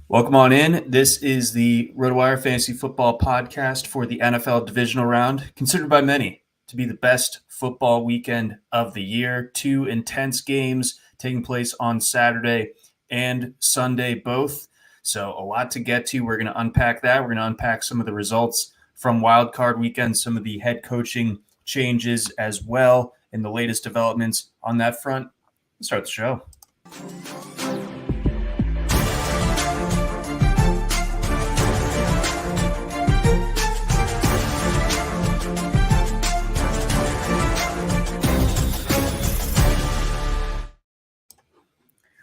Welcome on in. This is the RotoWire Fantasy Football Podcast for the NFL Divisional Round, considered by many to be the best football weekend of the year. Two intense games taking place on Saturday and Sunday both. So a lot to get to. We're going to unpack that. We're going to unpack some of the results from Wild Card Weekend, some of the head coaching changes as well, and the latest developments on that front. Let's start the show.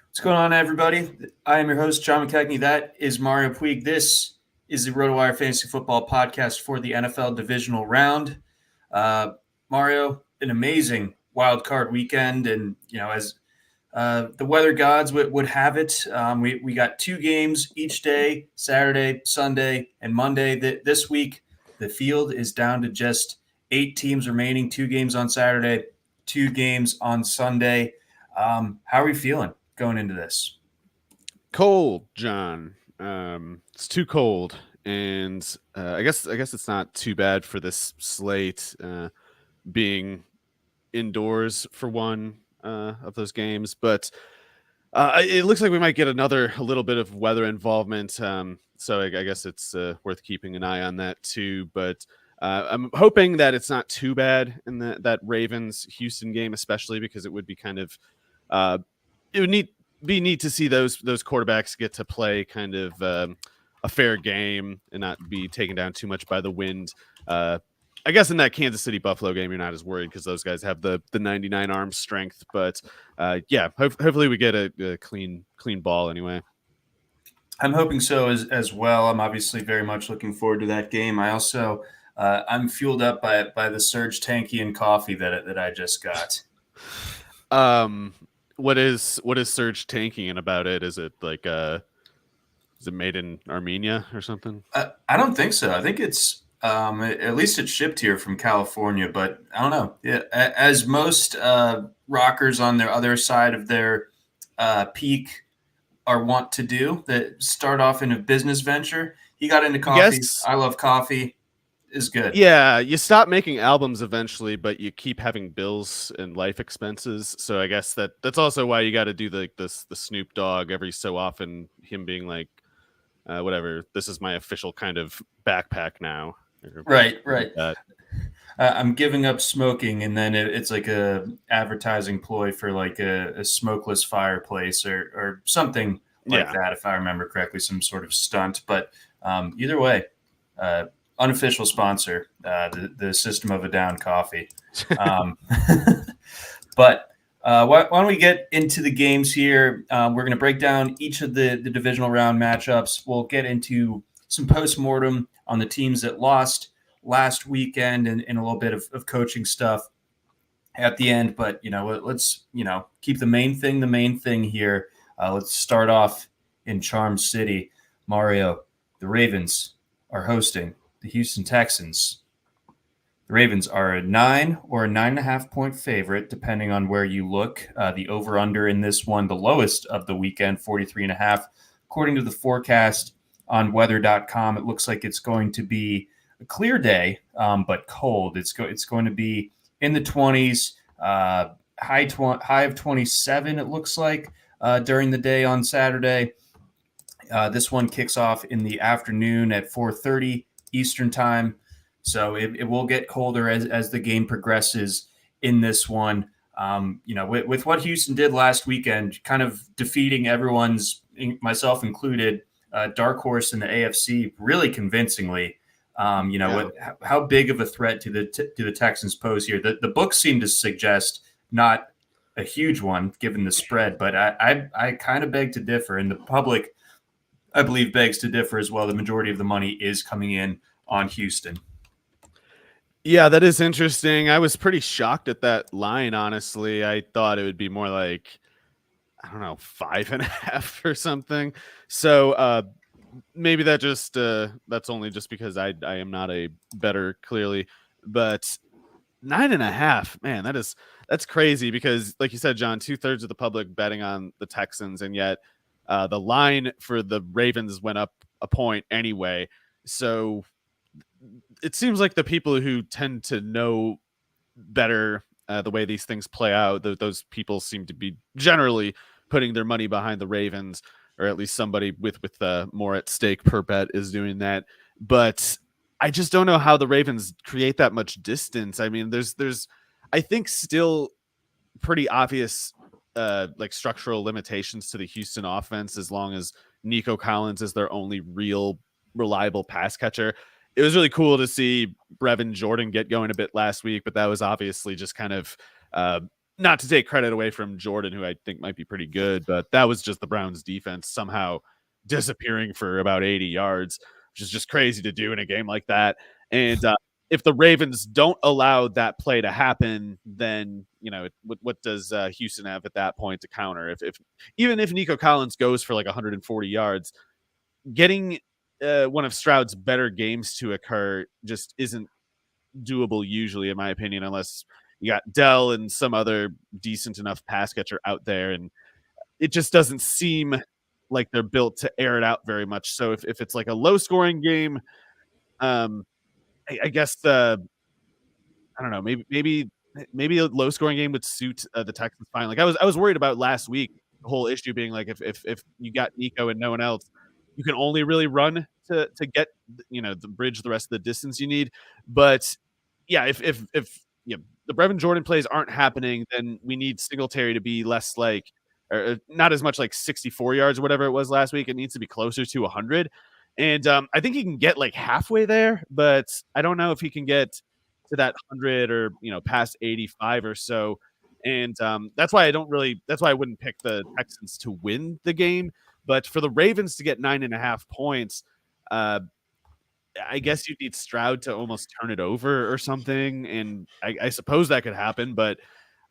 What's going on, everybody? I am your host, John McKechnie. That is Mario Puig. This is the RotoWire Fantasy Football Podcast for the NFL Divisional Round. Mario, an amazing wild card weekend, and as the weather gods would have it, we got two games each day: Saturday, Sunday, and Monday. This week, the field is down to just 8 teams remaining. 2 games on Saturday, 2 games on Sunday. How are we feeling going into this? Cold, John. It's too cold, and I guess it's not too bad for this slate being indoors for one of those games, but it looks like we might get a little bit of weather involvement. So I guess it's worth keeping an eye on that too. But I'm hoping that it's not too bad in that Ravens Houston game, especially because it would be kind of it would be neat to see those quarterbacks get to play kind of a fair game and not be taken down too much by the wind. I guess in that Kansas City Buffalo game, you're not as worried because those guys have the 99 arm strength. But hopefully we get a clean ball anyway. I'm hoping so as well. I'm obviously very much looking forward to that game. I also I'm fueled up by the Surge Tanky and coffee that I just got. What is Surge tanking about it? Is it like is it made in Armenia or something? I don't think so. I think it's at least it's shipped here from California, but I don't know. Yeah, as most rockers on their other side of their peak are wont to do, that start off in a business venture. He got into coffee. I love coffee. Is good. Yeah, you stop making albums eventually, but you keep having bills and life expenses. So I guess that's also why you got to do the Snoop Dogg every so often. Him being like, whatever. This is my official kind of backpack now. Right. I'm giving up smoking, and then it's like a advertising ploy for like a smokeless fireplace or something like that, if I remember correctly, some sort of stunt. But either way. Unofficial sponsor, the System of a Down coffee. But why don't we get into the games here? We're going to break down each of the divisional round matchups. We'll get into some postmortem on the teams that lost last weekend and a little bit of coaching stuff at the end. But, let's, keep the main thing here. Let's start off in Charm City. Mario, the Ravens are hosting the Houston Texans. The Ravens are a 9 or a 9.5 point favorite, depending on where you look. The over-under in this one, the lowest of the weekend, 43.5. According to the forecast on weather.com, it looks like it's going to be a clear day, but cold. It's going to be in the 20s, high of 27, it looks like, during the day on Saturday. This one kicks off in the afternoon at 4:30 Eastern time. So it will get colder as the game progresses in this one. With what Houston did last weekend, kind of defeating everyone's, myself included, dark horse in the AFC really convincingly. How big of a threat to the Texans pose here? The books seem to suggest not a huge one given the spread, but I kind of beg to differ, and the public, I believe, begs to differ as well. The majority of the money is coming in on Houston. Yeah, that is interesting. I was pretty shocked at that line, honestly. I thought it would be more like, I don't know, 5.5 or something. So maybe that just that's only just because I am not a better, clearly. But 9.5, man, that's crazy because, like you said, John, 2/3 of the public betting on the Texans, and yet The line for the Ravens went up a point anyway. So it seems like the people who tend to know better the way these things play out, those people seem to be generally putting their money behind the Ravens, or at least somebody with more at stake per bet is doing that. But I just don't know how the Ravens create that much distance. I mean, there's I think still pretty obvious like structural limitations to the Houston offense as long as Nico Collins is their only real reliable pass catcher. It was really cool to see Brevin Jordan get going a bit last week, but that was obviously just kind of not to take credit away from Jordan, who I think might be pretty good, but that was just the Browns defense somehow disappearing for about 80 yards, which is just crazy to do in a game like that. And if the Ravens don't allow that play to happen, then what does Houston have at that point to counter? If even if Nico Collins goes for like 140 yards, getting one of Stroud's better games to occur just isn't doable usually, in my opinion, unless you got Dell and some other decent enough pass catcher out there, and it just doesn't seem like they're built to air it out very much. So if it's like a low scoring game, I guess I don't know, maybe a low scoring game would suit the Texans fine. Like I was worried about last week, the whole issue being like if you got Nico and no one else, you can only really run to get the bridge the rest of the distance you need. But yeah, if the Brevin Jordan plays aren't happening, then we need Singletary to be less like, or not as much like 64 yards or whatever it was last week. It needs to be closer to 100. And I think he can get like halfway there, but I don't know if he can get to that 100 or past 85 or so. And that's why I wouldn't pick the Texans to win the game. But for the Ravens to get 9.5 points, I guess you need Stroud to almost turn it over or something. And I suppose that could happen, but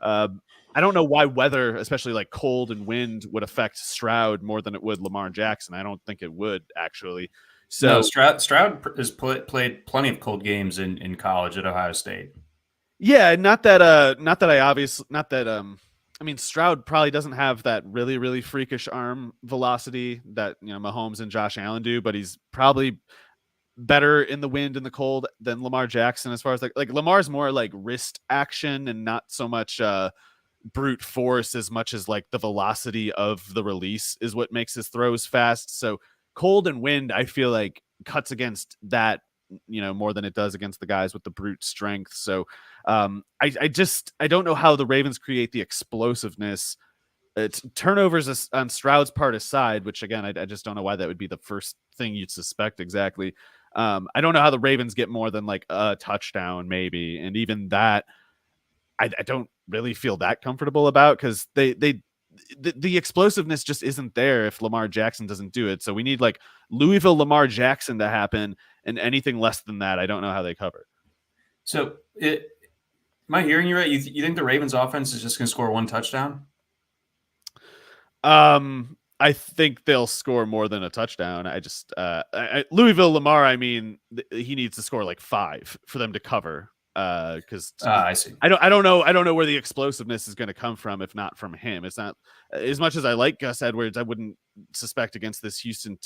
I don't know why weather, especially like cold and wind, would affect Stroud more than it would Lamar Jackson. I don't think it would, actually. So no, Stroud has played plenty of cold games in college at Ohio State. Yeah, I mean, Stroud probably doesn't have that really, really freakish arm velocity that Mahomes and Josh Allen do, but he's probably better in the wind and the cold than Lamar Jackson, as far as like Lamar's more like wrist action and not so much brute force as much as like the velocity of the release is what makes his throws fast. So cold and wind, I feel like, cuts against that more than it does against the guys with the brute strength. So I don't know how the Ravens create the explosiveness. It's turnovers on Stroud's part aside, which again, I just don't know why that would be the first thing you'd suspect exactly. I don't know how the Ravens get more than like a touchdown maybe. And even that, I don't really feel that comfortable about, because the explosiveness just isn't there if Lamar Jackson doesn't do it. So we need like Louisville Lamar Jackson to happen, and anything less than that, I don't know how they cover. So am I hearing you right? You think the Ravens offense is just going to score one touchdown? I think they'll score more than a touchdown. I just Louisville Lamar, I mean, he needs to score like 5 for them to cover. Because I see. I don't know where the explosiveness is going to come from if not from him. It's not, as much as I like Gus Edwards, I wouldn't suspect against this Houston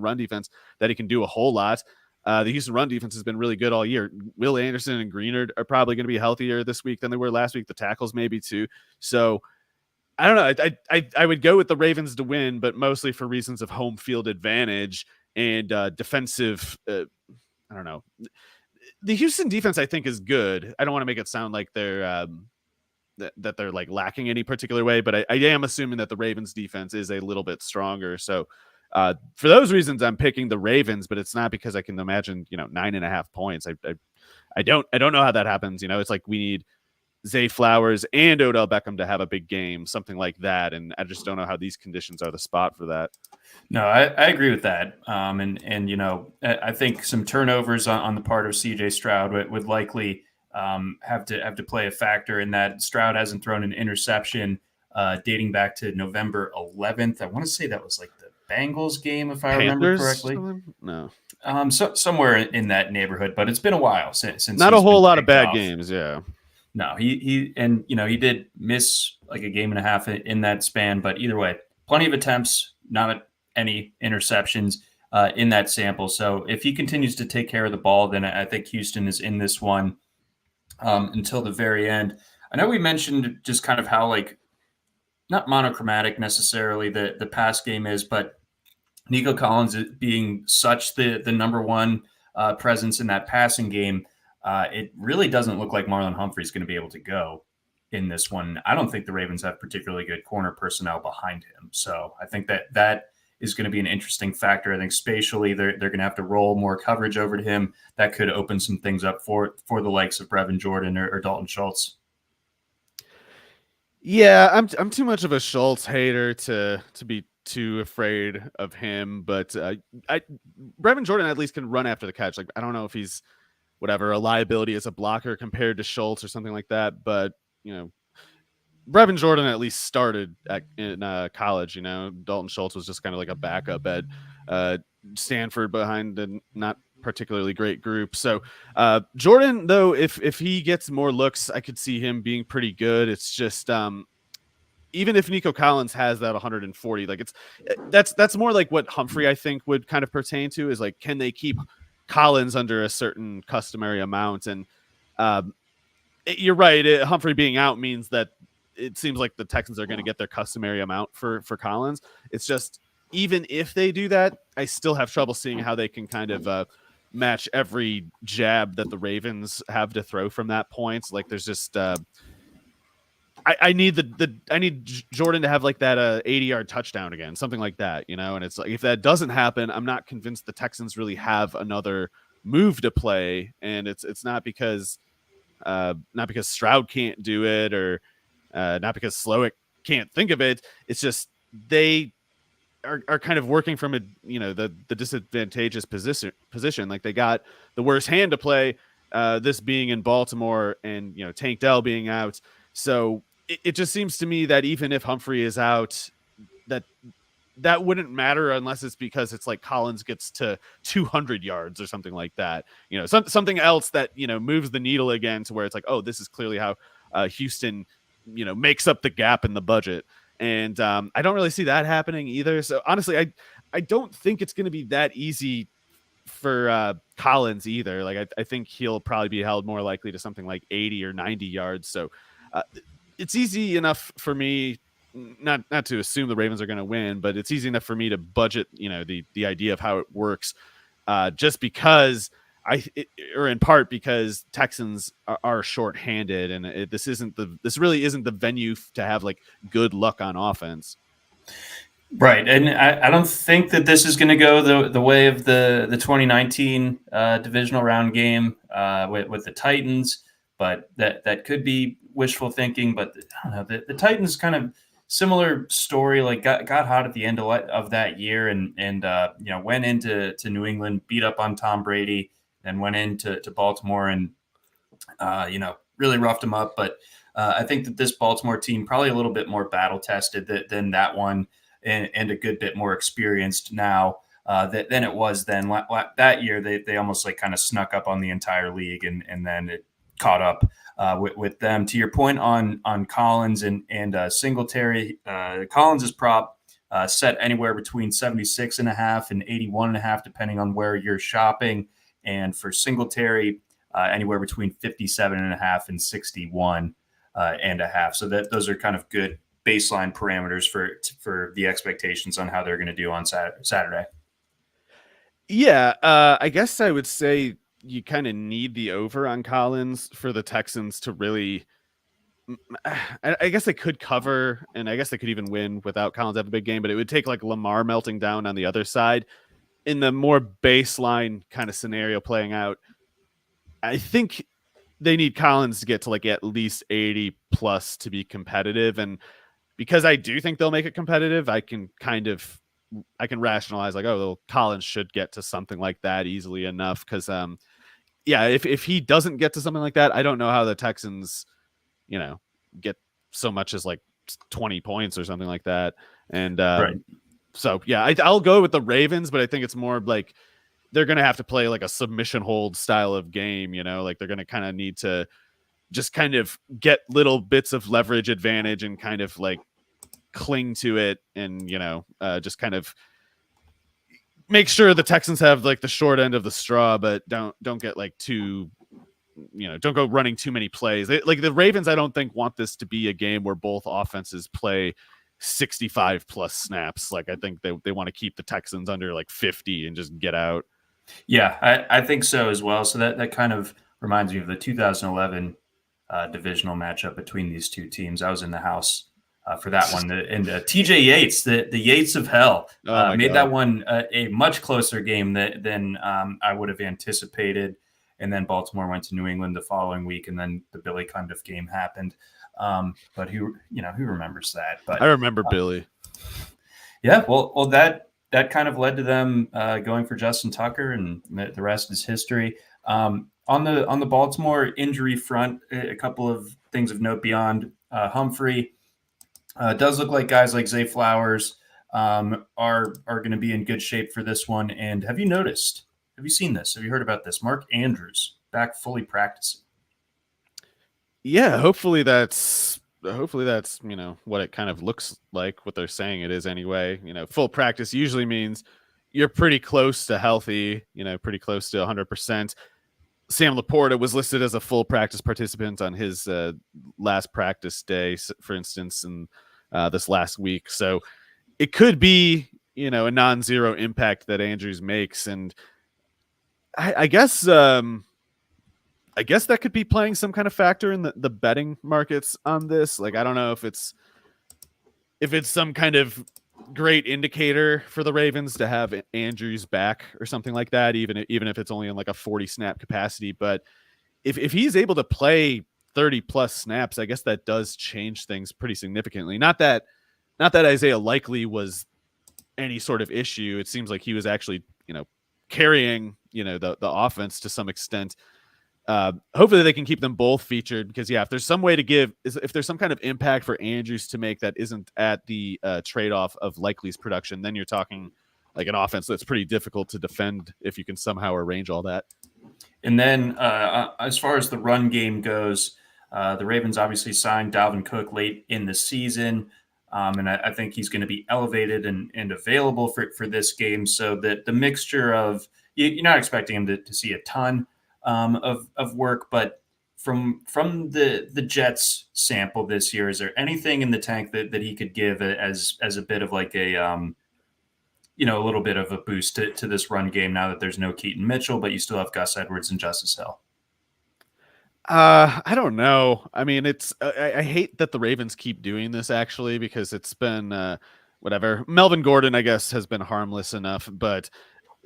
run defense that he can do a whole lot. The Houston run defense has been really good all year. Will Anderson and Greenard are probably going to be healthier this week than they were last week. The tackles maybe too. So I don't know. I would go with the Ravens to win, but mostly for reasons of home field advantage and defensive. I don't know. The Houston defense, I think, is good. I don't want to make it sound like they're that they're like lacking any particular way, but I am assuming that the Ravens defense is a little bit stronger. So for those reasons, I'm picking the Ravens, but it's not because I can imagine 9.5 points. I don't know how that happens. It's like we need Zay Flowers and Odell Beckham to have a big game, something like that, and I just don't know how these conditions are the spot for that. No, I agree with that. I think some turnovers on the part of CJ Stroud would likely have to play a factor in that. Stroud hasn't thrown an interception dating back to November 11th. I want to say that was like the Bengals game, if I remember correctly. No. Somewhere in that neighborhood, but it's been a while since. Not a whole lot of bad games, yeah. No, he did miss like a game and a half in that span, but either way, plenty of attempts, not any interceptions in that sample. So if he continues to take care of the ball, then I think Houston is in this one until the very end. I know we mentioned just kind of how like not monochromatic necessarily the pass game is, but Nico Collins being such the number one presence in that passing game, it really doesn't look like Marlon Humphrey's going to be able to go in this one. I don't think the Ravens have particularly good corner personnel behind him. So I think that is going to be an interesting factor. I think spatially they're going to have to roll more coverage over to him. That could open some things up for the likes of Brevin Jordan or Dalton Schultz. Yeah, I'm too much of a Schultz hater to be too afraid of him, but Brevin Jordan at least can run after the catch. Like, I don't know if he's a liability as a blocker compared to Schultz or something like that, but Brevin Jordan at least started in college. Dalton Schultz was just kind of like a backup at Stanford behind a not particularly great group. So Jordan, though, if he gets more looks, I could see him being pretty good. It's just even if Nico Collins has that 140, like that's more like what Humphrey I think would kind of pertain to, is like, can they keep Collins under a certain customary amount? And you're right, Humphrey being out means that it seems like the Texans are going to get their customary amount for Collins. It's just, even if they do that, I still have trouble seeing how they can kind of match every jab that the Ravens have to throw from that point. Like, there's just I need Jordan to have like that 80-yard touchdown again, something like that, and it's like, if that doesn't happen, I'm not convinced the Texans really have another move to play. And it's not because Stroud can't do it, or not because Slowick can't think of it. It's just they are kind of working from the disadvantageous position. Like, they got the worst hand to play, this being in Baltimore, and Tank Dell being out. So it just seems to me that even if Humphrey is out, that wouldn't matter unless it's because it's like Collins gets to 200 yards or something like that. Something else that moves the needle again, to where it's like, oh, this is clearly how Houston makes up the gap in the budget. And I don't really see that happening either. So honestly, I don't think it's going to be that easy for Collins either. Like, I think he'll probably be held more likely to something like 80 or 90 yards. So it's easy enough for me not to assume the Ravens are going to win, but it's easy enough for me to budget, the idea of how it works, just because or in part because Texans are shorthanded, and this really isn't the venue to have like good luck on offense. Right. And I don't think that this is going to go the way of the 2019 divisional round game with the Titans, but that could be wishful thinking. But I don't know, the Titans kind of similar story, like got hot at the end of that year, and went into New England, beat up on Tom Brady, and went into Baltimore and really roughed them up. But I think that this Baltimore team probably a little bit more battle tested than that one, and a good bit more experienced now than it was then. That year they almost like kind of snuck up on the entire league, and then it caught up with them. To your point on Collins and Singletary, Collins' prop set anywhere between 76.5 and 81.5, depending on where you're shopping. And for Singletary, anywhere between 57.5 and 61.5. So those are kind of good baseline parameters for the expectations on how they're going to do on Saturday. Yeah, I guess I would say you kind of need the over on Collins for the Texans to really. I guess they could cover, and I guess they could even win without Collins having a big game, but it would take like Lamar melting down on the other side. In the more baseline kind of scenario playing out, I think they need Collins to get to like at least 80 plus to be competitive. And because I do think they'll make it competitive, I can rationalize like, oh, well, Collins should get to something like that easily enough. Cause if he doesn't get to something like that, I don't know how the Texans, get so much as like 20 points or something like that. And right. So yeah, I'll go with the Ravens, but I think it's more like they're going to have to play like a submission hold style of game, like they're going to kind of need to just kind of get little bits of leverage advantage and kind of like cling to it and, just kind of make sure the Texans have like the short end of the straw, but don't get like too, don't go running too many plays. Like the Ravens, I don't think want this to be a game where both offenses play 65 plus snaps. Like I think they want to keep the Texans under like 50 and just get out. Yeah, I think so as well. So that kind of reminds me of the 2011 divisional matchup between these two teams. I was in the house for that one. And TJ Yates, the Yates of hell, made that one a much closer game than I would have anticipated. And then Baltimore went to New England the following week, and then the Billy Cundiff game happened. But who remembers that? But I remember Billy. Yeah, well, that kind of led to them going for Justin Tucker, and the rest is history. On the Baltimore injury front, a couple of things of note beyond Humphrey. It does look like guys like Zay Flowers are going to be in good shape for this one. And have you seen this? Have you heard about this? Mark Andrews back fully practicing. Yeah, hopefully that's what it kind of looks like, what they're saying it is anyway. Full practice usually means you're pretty close to healthy, pretty close to 100%. Sam Laporta was listed as a full practice participant on his last practice day, for instance, in this last week. So it could be, a non-zero impact that Andrews makes. And I guess that could be playing some kind of factor in the betting markets on this. Like, I don't know if it's some kind of great indicator for the Ravens to have Andrews back or something like that, even if it's only in like a 40 snap capacity. But if he's able to play 30 plus snaps, I guess that does change things pretty significantly. Not that Isaiah Likely was any sort of issue. It seems like he was actually, carrying, the offense to some extent. Hopefully they can keep them both featured, because if there's some way to if there's some kind of impact for Andrews to make that isn't at the trade-off of Likely's production, then you're talking like an offense that's pretty difficult to defend if you can somehow arrange all that. And then as far as the run game goes, the Ravens obviously signed Dalvin Cook late in the season. And I think he's going to be elevated and available for this game. So that the mixture of, you're not expecting him to see a ton of work, but from the Jets sample this year, is there anything in the tank that he could give as a bit of like a little bit of a boost to this run game now that there's no Keaton Mitchell, but you still have Gus Edwards and Justice Hill? I don't know. I mean, I hate that the Ravens keep doing this, actually, because it's been whatever. Melvin Gordon, I guess, has been harmless enough, but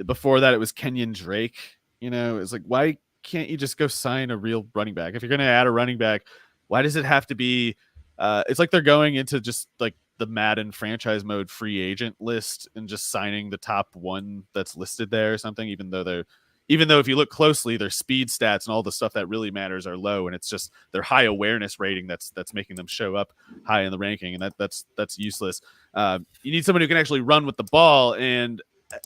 before that it was Kenyon Drake. It's like, why can't you just go sign a real running back? If you're going to add a running back, why does it have to be it's like they're going into just like the Madden franchise mode free agent list and just signing the top one that's listed there or something, even though if you look closely, their speed stats and all the stuff that really matters are low, and it's just their high awareness rating that's making them show up high in the ranking, and that's useless. You need someone who can actually run with the ball, and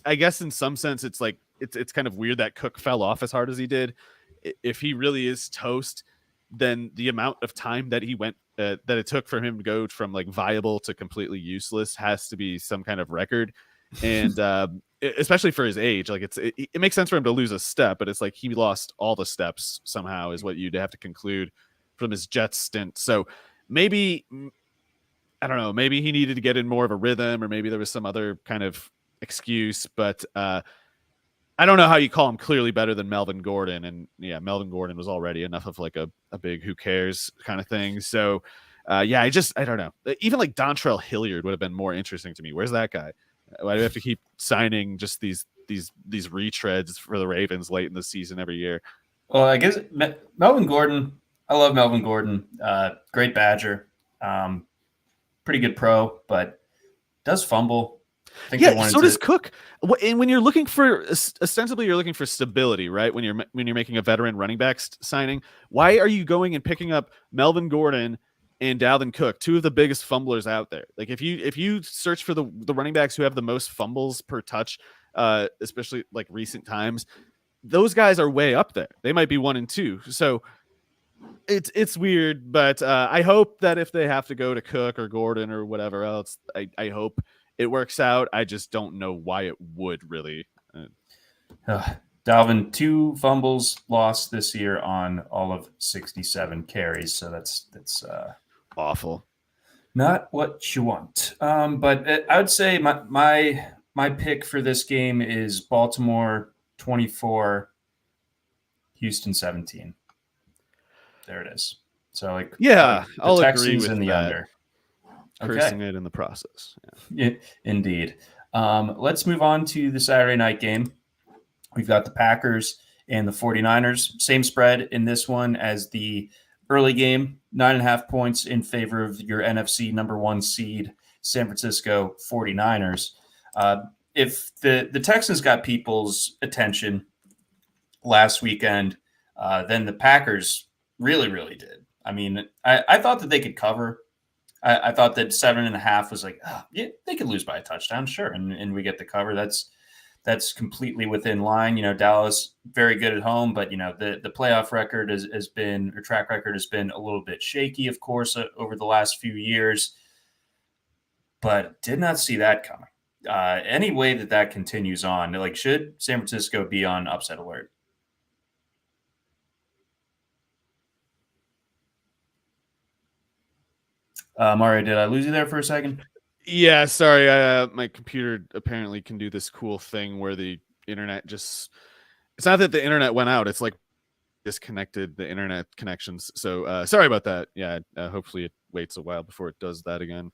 I guess in some sense it's like it's kind of weird that Cook fell off as hard as he did. If he really is toast, then the amount of time that he went that it took for him to go from like viable to completely useless has to be some kind of record. And especially for his age, like it makes sense for him to lose a step, but it's like he lost all the steps somehow is what you'd have to conclude from his Jets stint. So maybe, I don't know, maybe he needed to get in more of a rhythm, or maybe there was some other kind of excuse, but I don't know how you call him clearly better than Melvin Gordon. And Melvin Gordon was already enough of like a big who cares kind of thing. So I don't know. Even like Dontrell Hilliard would have been more interesting to me. Where's that guy? Why do we have to keep signing just these retreads for the Ravens late in the season every year? Well, I guess Melvin Gordon, I love Melvin Gordon. Great Badger. Pretty good pro, but does fumble. So does Cook. And when you're looking for, ostensibly you're looking for stability, right? When you're making a veteran running back signing, why are you going and picking up Melvin Gordon and Dalvin Cook, two of the biggest fumblers out there? Like if you search for the running backs who have the most fumbles per touch, especially like recent times, those guys are way up there. They might be 1 and 2. So It's weird, but I hope that if they have to go to Cook or Gordon or whatever else, I hope it works out. I just don't know why it would really. Dalvin, 2 fumbles lost this year on all of 67 carries, so that's Awful. not what you want. But I would say my pick for this game is Baltimore 24, Houston 17. There it is. So Yeah, the I'll agree Texans with in the that. under. Cursing it in the process. Yeah, indeed. Let's move on to the Saturday night game. We've got the Packers and the 49ers. Same spread in this one as the early game, 9.5 points in favor of your NFC number 1 seed, San Francisco 49ers. If the Texans got people's attention last weekend, then the Packers really, really did. I mean, I thought that they could cover. I thought that 7.5 was like, yeah, they could lose by a touchdown, sure, and we get the cover. That's completely within line. Dallas very good at home, but the playoff record has been, or track record has been a little bit shaky, of course, over the last few years. But did not see that coming. Any way that continues on, should San Francisco be on upset alert? Mario, did I lose you there for a second? Yeah, sorry. My computer apparently can do this cool thing where the internet just, it's not that the internet went out. It's like disconnected the internet connections. So sorry about that. Yeah. Hopefully it waits a while before it does that again.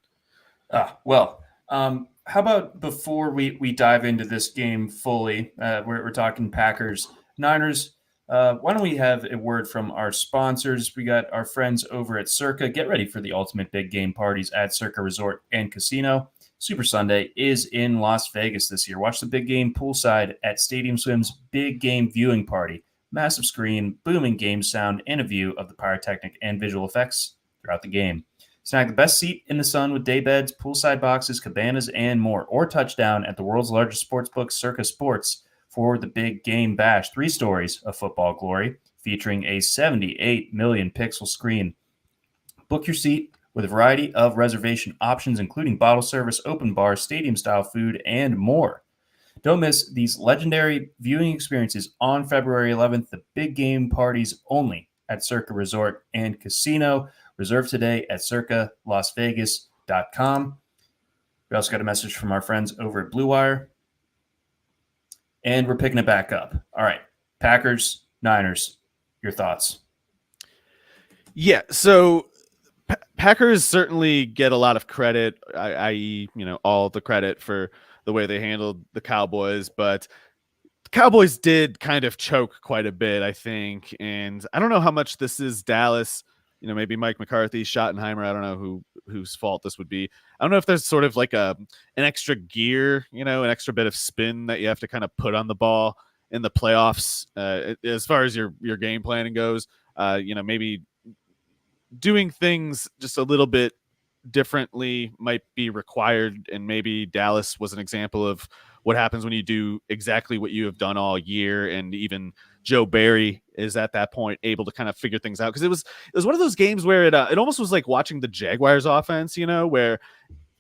Well, how about before we dive into this game fully, we're talking Packers, Niners. Why don't we have a word from our sponsors? We got our friends over at Circa. Get ready for the ultimate big game parties at Circa Resort and Casino. Super Sunday is in Las Vegas this year. Watch the big game poolside at Stadium Swim's big game viewing party. Massive screen, booming game sound, and a view of the pyrotechnic and visual effects throughout the game. Snag the best seat in the sun with day beds, poolside boxes, cabanas, and more. Or touchdown at the world's largest sportsbook, Circa Sports, for the big game bash. 3 stories of football glory featuring a 78 million pixel screen. Book your seat with a variety of reservation options, including bottle service, open bar, stadium-style food, and more. Don't miss these legendary viewing experiences on February 11th, the big game parties only at Circa Resort and Casino. Reserve today at circalasvegas.com. We also got a message from our friends over at Blue Wire. And we're picking it back up. All right. Packers, Niners, your thoughts? Yeah. So Packers certainly get a lot of credit, i.e., all the credit for the way they handled the Cowboys, but the Cowboys did kind of choke quite a bit, I think. And I don't know how much this is Dallas, maybe Mike McCarthy, Schottenheimer. I don't know whose fault this would be. I don't know if there's sort of like an extra gear, an extra bit of spin that you have to kind of put on the ball in the playoffs, as far as your game planning goes. Maybe doing things just a little bit differently might be required, and maybe Dallas was an example of what happens when you do exactly what you have done all year. And even Joe Barry is at that point able to kind of figure things out, because it was one of those games where it almost was like watching the Jaguars offense, where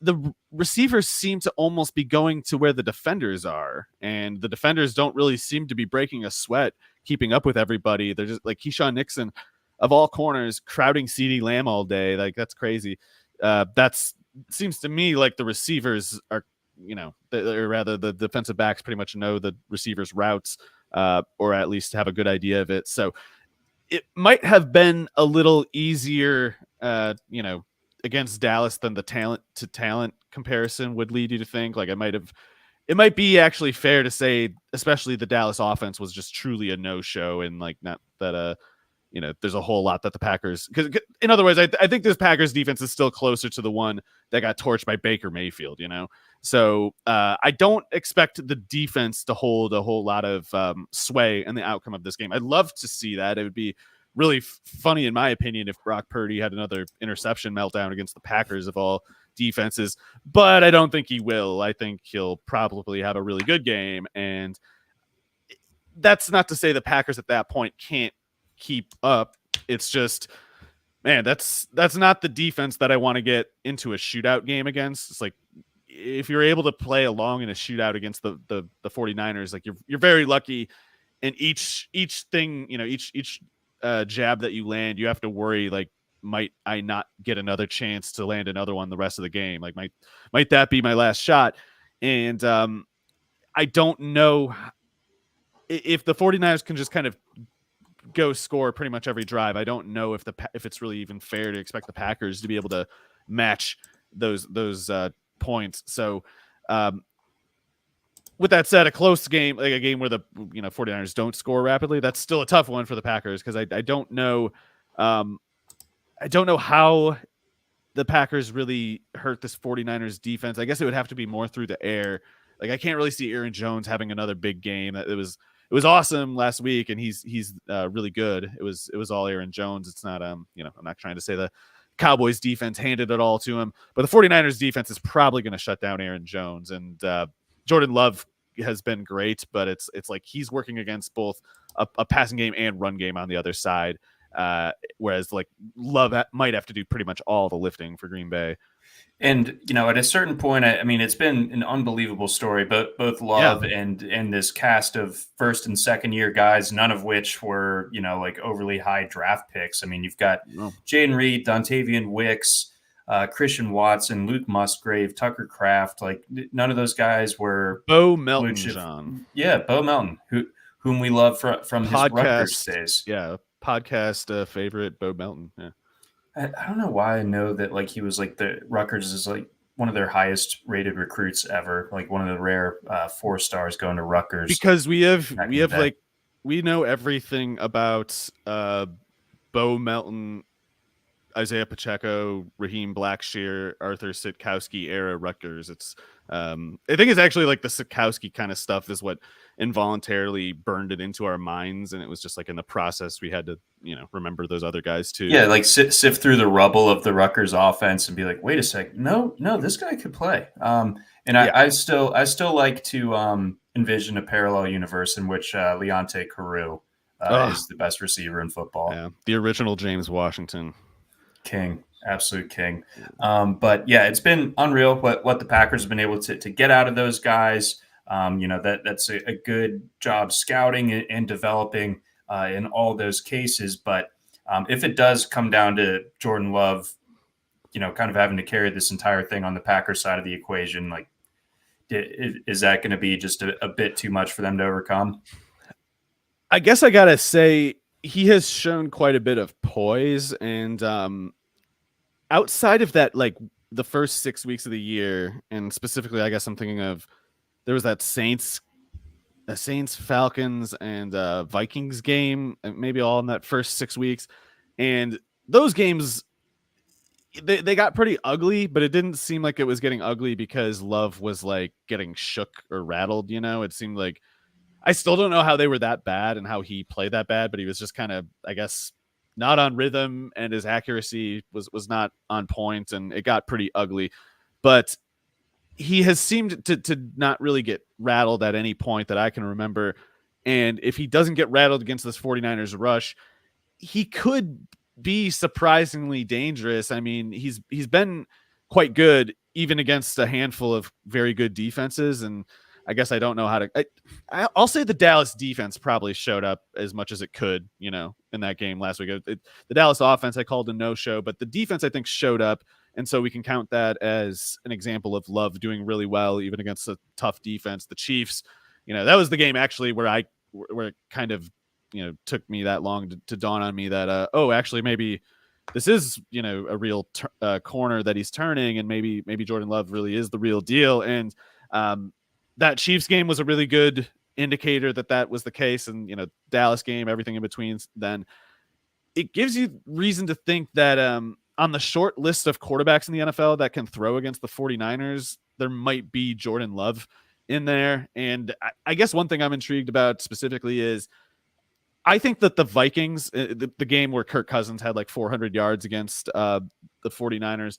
the receivers seem to almost be going to where the defenders are, and the defenders don't really seem to be breaking a sweat keeping up with everybody. They're just like Keyshawn Nixon, of all corners, crowding CeeDee Lamb all day. Like, that's crazy. That's seems to me like the receivers are, or rather the defensive backs pretty much know the receivers' routes, or at least have a good idea of it. So it might have been a little easier, against Dallas than the talent to talent comparison would lead you to think. Like, it might be actually fair to say, especially the Dallas offense was just truly a no-show, and like, not that there's a whole lot that the Packers, because in other words, I think this Packers defense is still closer to the one that got torched by Baker Mayfield, So I don't expect the defense to hold a whole lot of sway in the outcome of this game. I'd love to see that. It would be really funny, in my opinion, if Brock Purdy had another interception meltdown against the Packers of all defenses, but I don't think he will. I think he'll probably have a really good game, and that's not to say the Packers at that point can't keep up. it's just, man, that's not the defense that I want to get into a shootout game against. It's like, if you're able to play along in a shootout against the 49ers, like you're very lucky. And each thing, each jab that you land, you have to worry, like, might I not get another chance to land another one the rest of the game? Like, might that be my last shot? And I don't know if the 49ers can just kind of go score pretty much every drive. I don't know if it's really even fair to expect the Packers to be able to match those points. So with that said, a close game, like a game where the 49ers don't score rapidly, that's still a tough one for the Packers, because I don't know how the Packers really hurt this 49ers defense. I guess it would have to be more through the air. Like, I can't really see Aaron Jones having another big game. It was awesome last week, and he's really good. It was all Aaron Jones. It's not I'm not trying to say the Cowboys defense handed it all to him, but the 49ers defense is probably going to shut down Aaron Jones. And Jordan Love has been great, but it's like he's working against both a passing game and run game on the other side. Whereas like Love might have to do pretty much all the lifting for Green Bay. And, at a certain point, I mean, it's been an unbelievable story, but both Love and this cast of first and second year guys, none of which were, like overly high draft picks. I mean, you've got Jaden Reed, Dontavian Wicks, Christian Watson, Luke Musgrave, Tucker Kraft. Like, none of those guys were Bo Melton, John. Yeah, Bo Melton, whom we love from his Rutgers days. Yeah, podcast favorite, Bo Melton. Yeah. I don't know why I know that, like, he was like the Rutgers is like one of their highest rated recruits ever, like one of the rare 4 stars going to Rutgers. Because we have like, we know everything about Bo Melton, Isaiah Pacheco, Raheem Blackshear, Arthur Sitkowski era Rutgers. It's I think it's actually like the Sitkowski kind of stuff is what involuntarily burned it into our minds, and it was just like in the process we had to remember those other guys too. Yeah, like sift through the rubble of the Rutgers offense and be like, wait a sec, no, this guy could play. I still like to envision a parallel universe in which Leonte Carew is the best receiver in football. Yeah, the original James Washington. King, absolute king. But yeah, it's been unreal what the Packers have been able to get out of those guys. That's a good job scouting and developing in all those cases. But if it does come down to Jordan Love, kind of having to carry this entire thing on the Packers side of the equation, like, is that going to be just a bit too much for them to overcome? I guess I gotta say, he has shown quite a bit of poise, and outside of that, like the first 6 weeks of the year, and specifically, I guess I'm thinking of, there was that Saints, Falcons, and Vikings game, maybe all in that first 6 weeks, and those games, they got pretty ugly, but it didn't seem like it was getting ugly because Love was like getting shook or rattled. It seemed like, I still don't know how they were that bad and how he played that bad, but he was just kind of, I guess, not on rhythm, and his accuracy was not on point, and it got pretty ugly. But he has seemed to not really get rattled at any point that I can remember. And if he doesn't get rattled against this 49ers rush, he could be surprisingly dangerous. I mean, he's been quite good even against a handful of very good defenses, and I guess I don't know how to. I'll say the Dallas defense probably showed up as much as it could, in that game last week. The Dallas offense I called a no-show, but the defense I think showed up, and so we can count that as an example of Love doing really well even against a tough defense. The Chiefs, that was the game actually where it kind of took me that long to dawn on me that actually maybe this is a real corner that he's turning, and maybe Jordan Love really is the real deal. And that Chiefs game was a really good indicator that was the case. And, Dallas game, everything in between, then it gives you reason to think that on the short list of quarterbacks in the NFL that can throw against the 49ers, there might be Jordan Love in there. And I guess one thing I'm intrigued about specifically is I think that the Vikings, the game where Kirk Cousins had like 400 yards against the 49ers,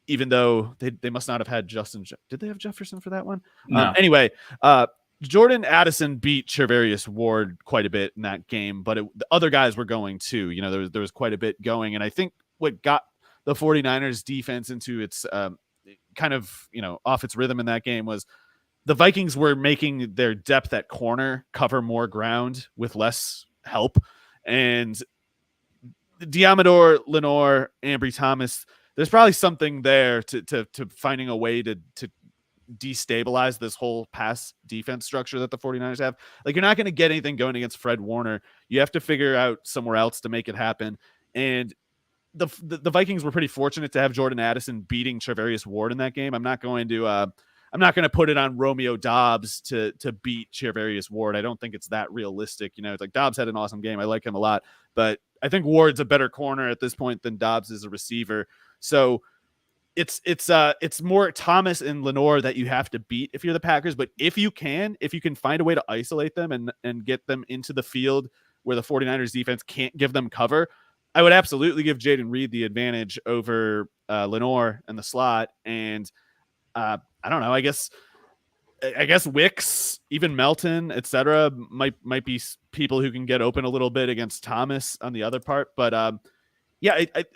even though they must not have had Justin. Did they have Jefferson for that one? No. Anyway, Jordan Addison beat Charvarius Ward quite a bit in that game, but the other guys were going too. There was quite a bit going. And I think what got the 49ers defense into its kind of, off its rhythm in that game was the Vikings were making their depth at corner cover more ground with less help. And Diamador, Lenore, Ambry Thomas, there's probably something there to finding a way to destabilize this whole pass defense structure that the 49ers have. Like, you're not going to get anything going against Fred Warner. You have to figure out somewhere else to make it happen. And the Vikings were pretty fortunate to have Jordan Addison beating Charvarius Ward in that game. I'm not going to put it on Romeo Dobbs to beat Charvarius Ward. I don't think it's that realistic. It's like Dobbs had an awesome game. I like him a lot, but I think Ward's a better corner at this point than Dobbs is a receiver. So it's more Thomas and Lenore that you have to beat if you're the Packers. But if you can find a way to isolate them and get them into the field where the 49ers defense can't give them cover, I would absolutely give Jaden Reed the advantage over Lenore in the slot. And I don't know, I guess Wicks, even Melton, etc., might be people who can get open a little bit against Thomas on the other part. But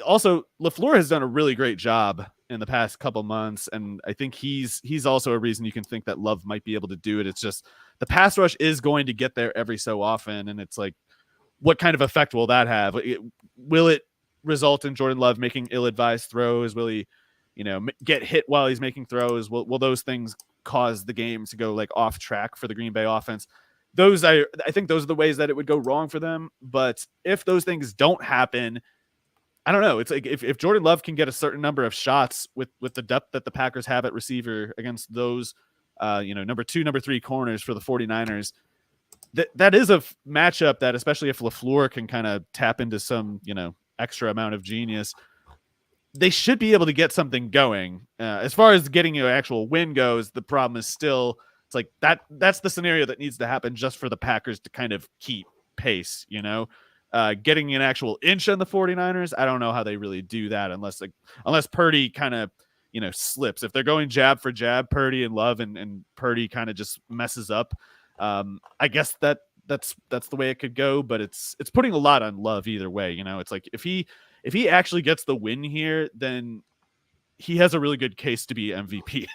also LaFleur has done a really great job in the past couple months, and I think he's also a reason you can think that Love might be able to do it. It's just the pass rush is going to get there every so often, and it's like, what kind of effect will that have? Will it result in Jordan Love making ill-advised throws? Will he, get hit while he's making throws? Will those things cause the game to go like off track for the Green Bay offense? I think those are the ways that it would go wrong for them. But if those things don't happen, I don't know. It's like if Jordan Love can get a certain number of shots with the depth that the Packers have at receiver against those, number 2, number 3 corners for the 49ers, that is a matchup that, especially if LaFleur can kind of tap into some, extra amount of genius, they should be able to get something going. As far as getting an actual win goes, the problem is still, it's like that's the scenario that needs to happen just for the Packers to kind of keep pace, getting an actual inch on the 49ers. I don't know how they really do that unless Purdy kind of, slips. If they're going jab for jab, Purdy and Love and Purdy kind of just messes up. I guess that's the way it could go, but it's putting a lot on Love either way. It's like if he actually gets the win here, then he has a really good case to be MVP.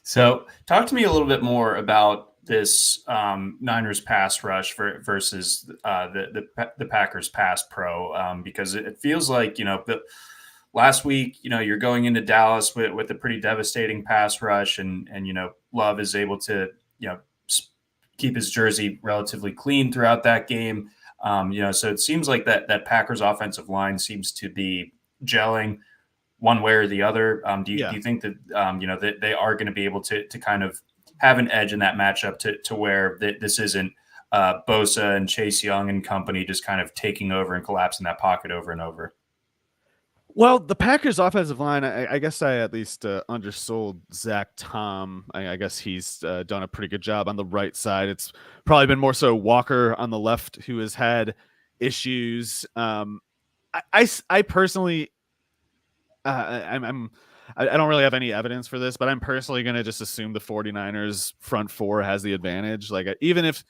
So talk to me a little bit more about this Niners pass rush versus the Packers pass pro, because it feels like, last week, you're going into Dallas with a pretty devastating pass rush, and Love is able to, keep his jersey relatively clean throughout that game. So it seems like that Packers offensive line seems to be gelling one way or the other. Do you think that, that they are going to be able to kind of have an edge in that matchup to where this isn't Bosa and Chase Young and company just kind of taking over and collapsing that pocket over and over? Well, the Packers offensive line, I guess I at least undersold Zach Tom. I guess he's done a pretty good job on the right side. It's probably been more so Walker on the left who has had issues. I personally, I don't really have any evidence for this, but I'm personally going to just assume the 49ers front four has the advantage. Like even if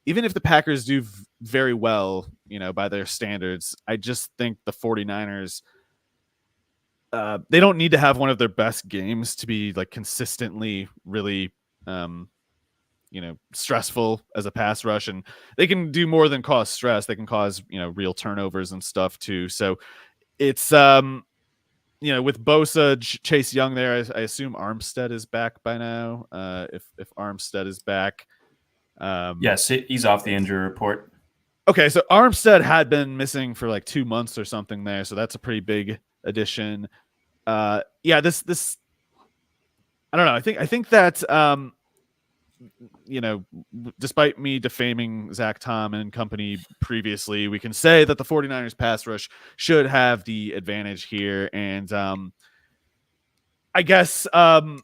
the Packers do very well, by their standards, I just think the 49ers, they don't need to have one of their best games to be like consistently really, stressful as a pass rush, and they can do more than cause stress. They can cause, real turnovers and stuff too. So it's, with Bosa, Chase Young there, I assume Armstead is back by now. If Armstead is back, yes, he's off the injury report. Okay, so Armstead had been missing for like 2 months or something there, so that's a pretty big addition. This I don't know. I think that despite me defaming Zach Tom and company previously, we can say that the 49ers pass rush should have the advantage here. And I guess not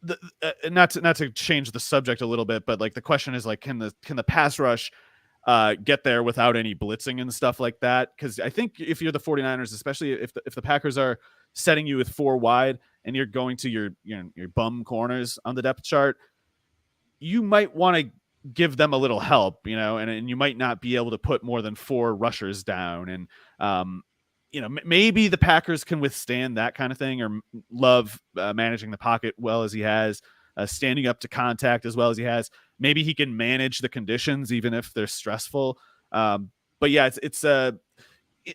to change the subject a little bit, but like the question is like, can the pass rush get there without any blitzing and stuff like that? Because I think if you're the 49ers, especially if the Packers are setting you with 4 wide and you're going to your bum corners on the depth chart, you might want to give them a little help, and you might not be able to put more than 4 rushers down. And, maybe the Packers can withstand that kind of thing, or Love managing the pocket well as he has, standing up to contact as well as he has. Maybe he can manage the conditions, even if they're stressful. But yeah,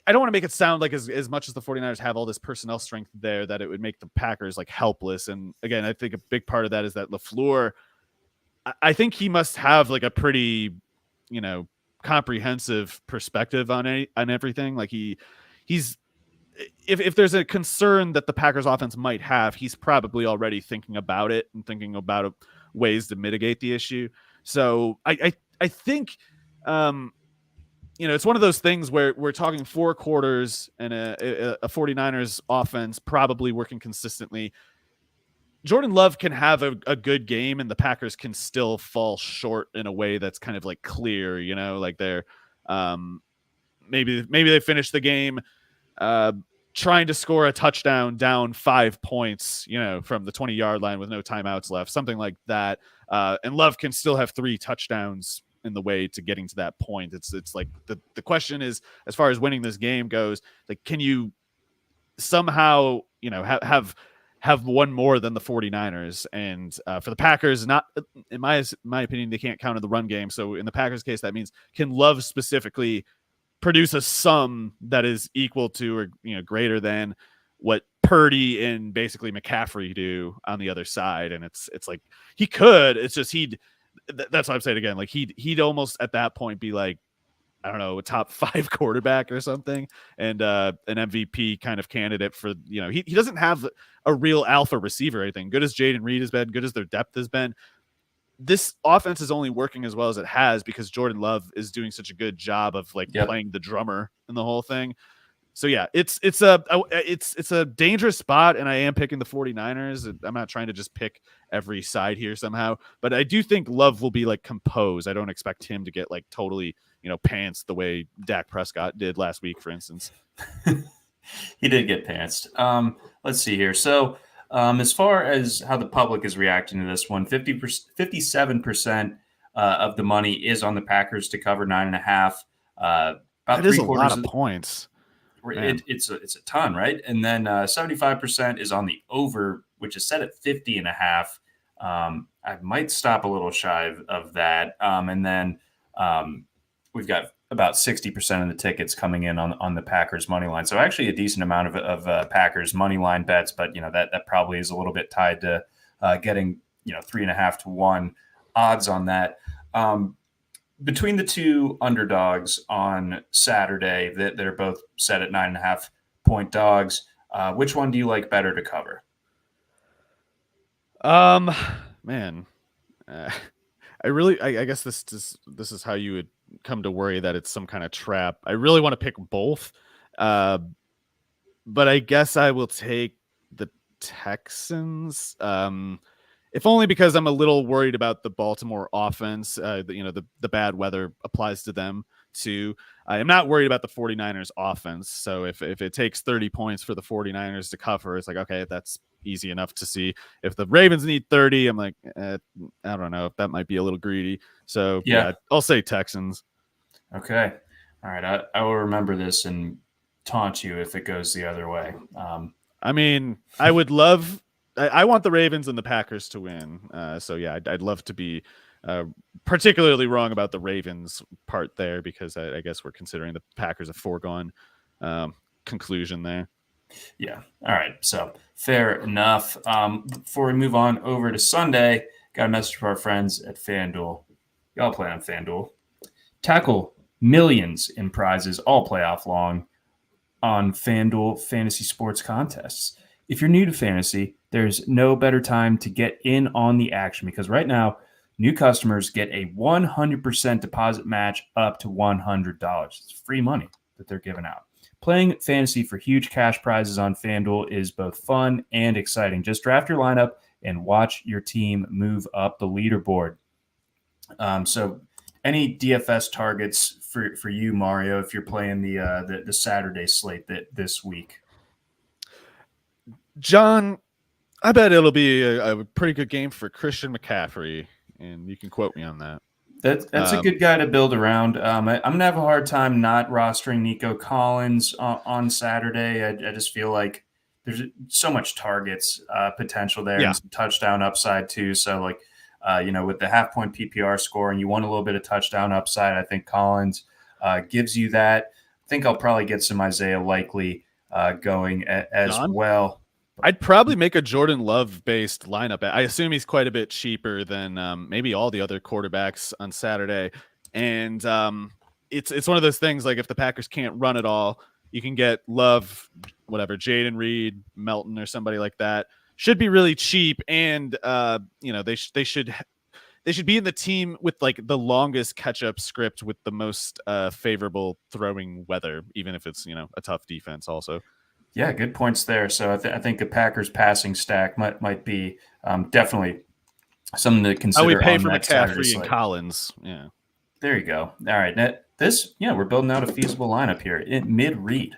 I don't want to make it sound like as much as the 49ers have all this personnel strength there that it would make the Packers like helpless. And again, I think a big part of that is that LaFleur, I think he must have like a pretty, comprehensive perspective on everything. Like he's if there's a concern that the Packers offense might have, he's probably already thinking about it and thinking about ways to mitigate the issue. So I think, it's one of those things where we're talking 4 quarters and a 49ers offense probably working consistently. Jordan Love can have a good game and the Packers can still fall short in a way that's kind of like clear, like they're maybe they finish the game trying to score a touchdown down 5 points, from the 20-yard line with no timeouts left, something like that. And Love can still have 3 touchdowns in the way to getting to that point. It's like the question is, as far as winning this game goes, like, can you somehow, have one more than the 49ers? And for the Packers, not in my opinion, they can't count in the run game. So in the Packers case, that means can Love specifically produce a sum that is equal to or greater than what Purdy and basically McCaffrey do on the other side. And it's like he could. It's just that's what I'm saying again. Like he'd almost at that point be like, I don't know, a top 5 quarterback or something, and an MVP kind of candidate for, he doesn't have a real alpha receiver or anything. Good as Jaden Reed has been, good as their depth has been, this offense is only working as well as it has because Jordan Love is doing such a good job of playing the drummer in the whole thing. So yeah, it's a dangerous spot, and I am picking the 49ers. I'm not trying to just pick every side here somehow, but I do think Love will be like composed. I don't expect him to get like totally, pants the way Dak Prescott did last week, for instance. He did get pantsed. Let's see here. So as far as how the public is reacting to this one, 57% of the money is on the Packers to cover 9.5. About that is a lot of points. It's a ton, right? And then 75% is on the over, which is set at 50.5. I might stop a little shy of that. And then we've got about 60% of the tickets coming in on the Packers money line. So actually a decent amount of Packers money line bets, but that probably is a little bit tied to getting 3.5 to 1 odds on that. Between the two underdogs on Saturday that are both set at 9.5 point dogs, which one do you like better to cover? Man, I guess this is how you would come to worry that it's some kind of trap. I really want to pick both, but I guess I will take the Texans. If only because I'm a little worried about the Baltimore offense. The bad weather applies to them too. I am not worried about the 49ers offense. So if it takes 30 points for the 49ers to cover, it's like, okay, that's easy enough to see. If the Ravens need 30, I'm like, I don't know if that might be a little greedy. So yeah, I'll say Texans. Okay. All right. I will remember this and taunt you if it goes the other way. I mean, I would love... I want the Ravens and the Packers to win. So yeah, I'd love to be particularly wrong about the Ravens part there, because I guess we're considering the Packers a foregone conclusion there. Yeah. All right. So fair enough. Before we move on over to Sunday, got a message for our friends at FanDuel. Y'all play on FanDuel. Tackle millions in prizes all playoff long on FanDuel fantasy sports contests. If you're new to fantasy, there's no better time to get in on the action, because right now, new customers get a 100% deposit match up to $100. It's free money that they're giving out. Playing fantasy for huge cash prizes on FanDuel is both fun and exciting. Just draft your lineup and watch your team move up the leaderboard. So any DFS targets for you, Mario, if you're playing the Saturday slate this week? John, I bet it'll be a pretty good game for Christian McCaffrey. and you can quote me on that. That's a good guy to build around. I'm gonna have a hard time not rostering Nico Collins on Saturday. I just feel like there's so much targets potential there Yeah. and some touchdown upside too. So like with the half point PPR score and you want a little bit of touchdown upside, I think Collins gives you that. I think I'll probably get some Isaiah Likely going as John? well. I'd probably make a Jordan Love based lineup. I assume he's quite a bit cheaper than maybe all the other quarterbacks on Saturday. And it's one of those things, like if the Packers can't run it all, you can get Love, whatever, Jaden Reed, Melton, or somebody like that. Should be really cheap, and they should be in the team with like the longest catch up script with the most favorable throwing weather, even if it's a tough defense also. Yeah, good points there. So I think the Packers passing stack might be definitely something to consider. Oh, we pay on for that Saturday McCaffrey and slate. Collins. Yeah. There you go. All right. Now, we're building out a feasible lineup here in mid-read.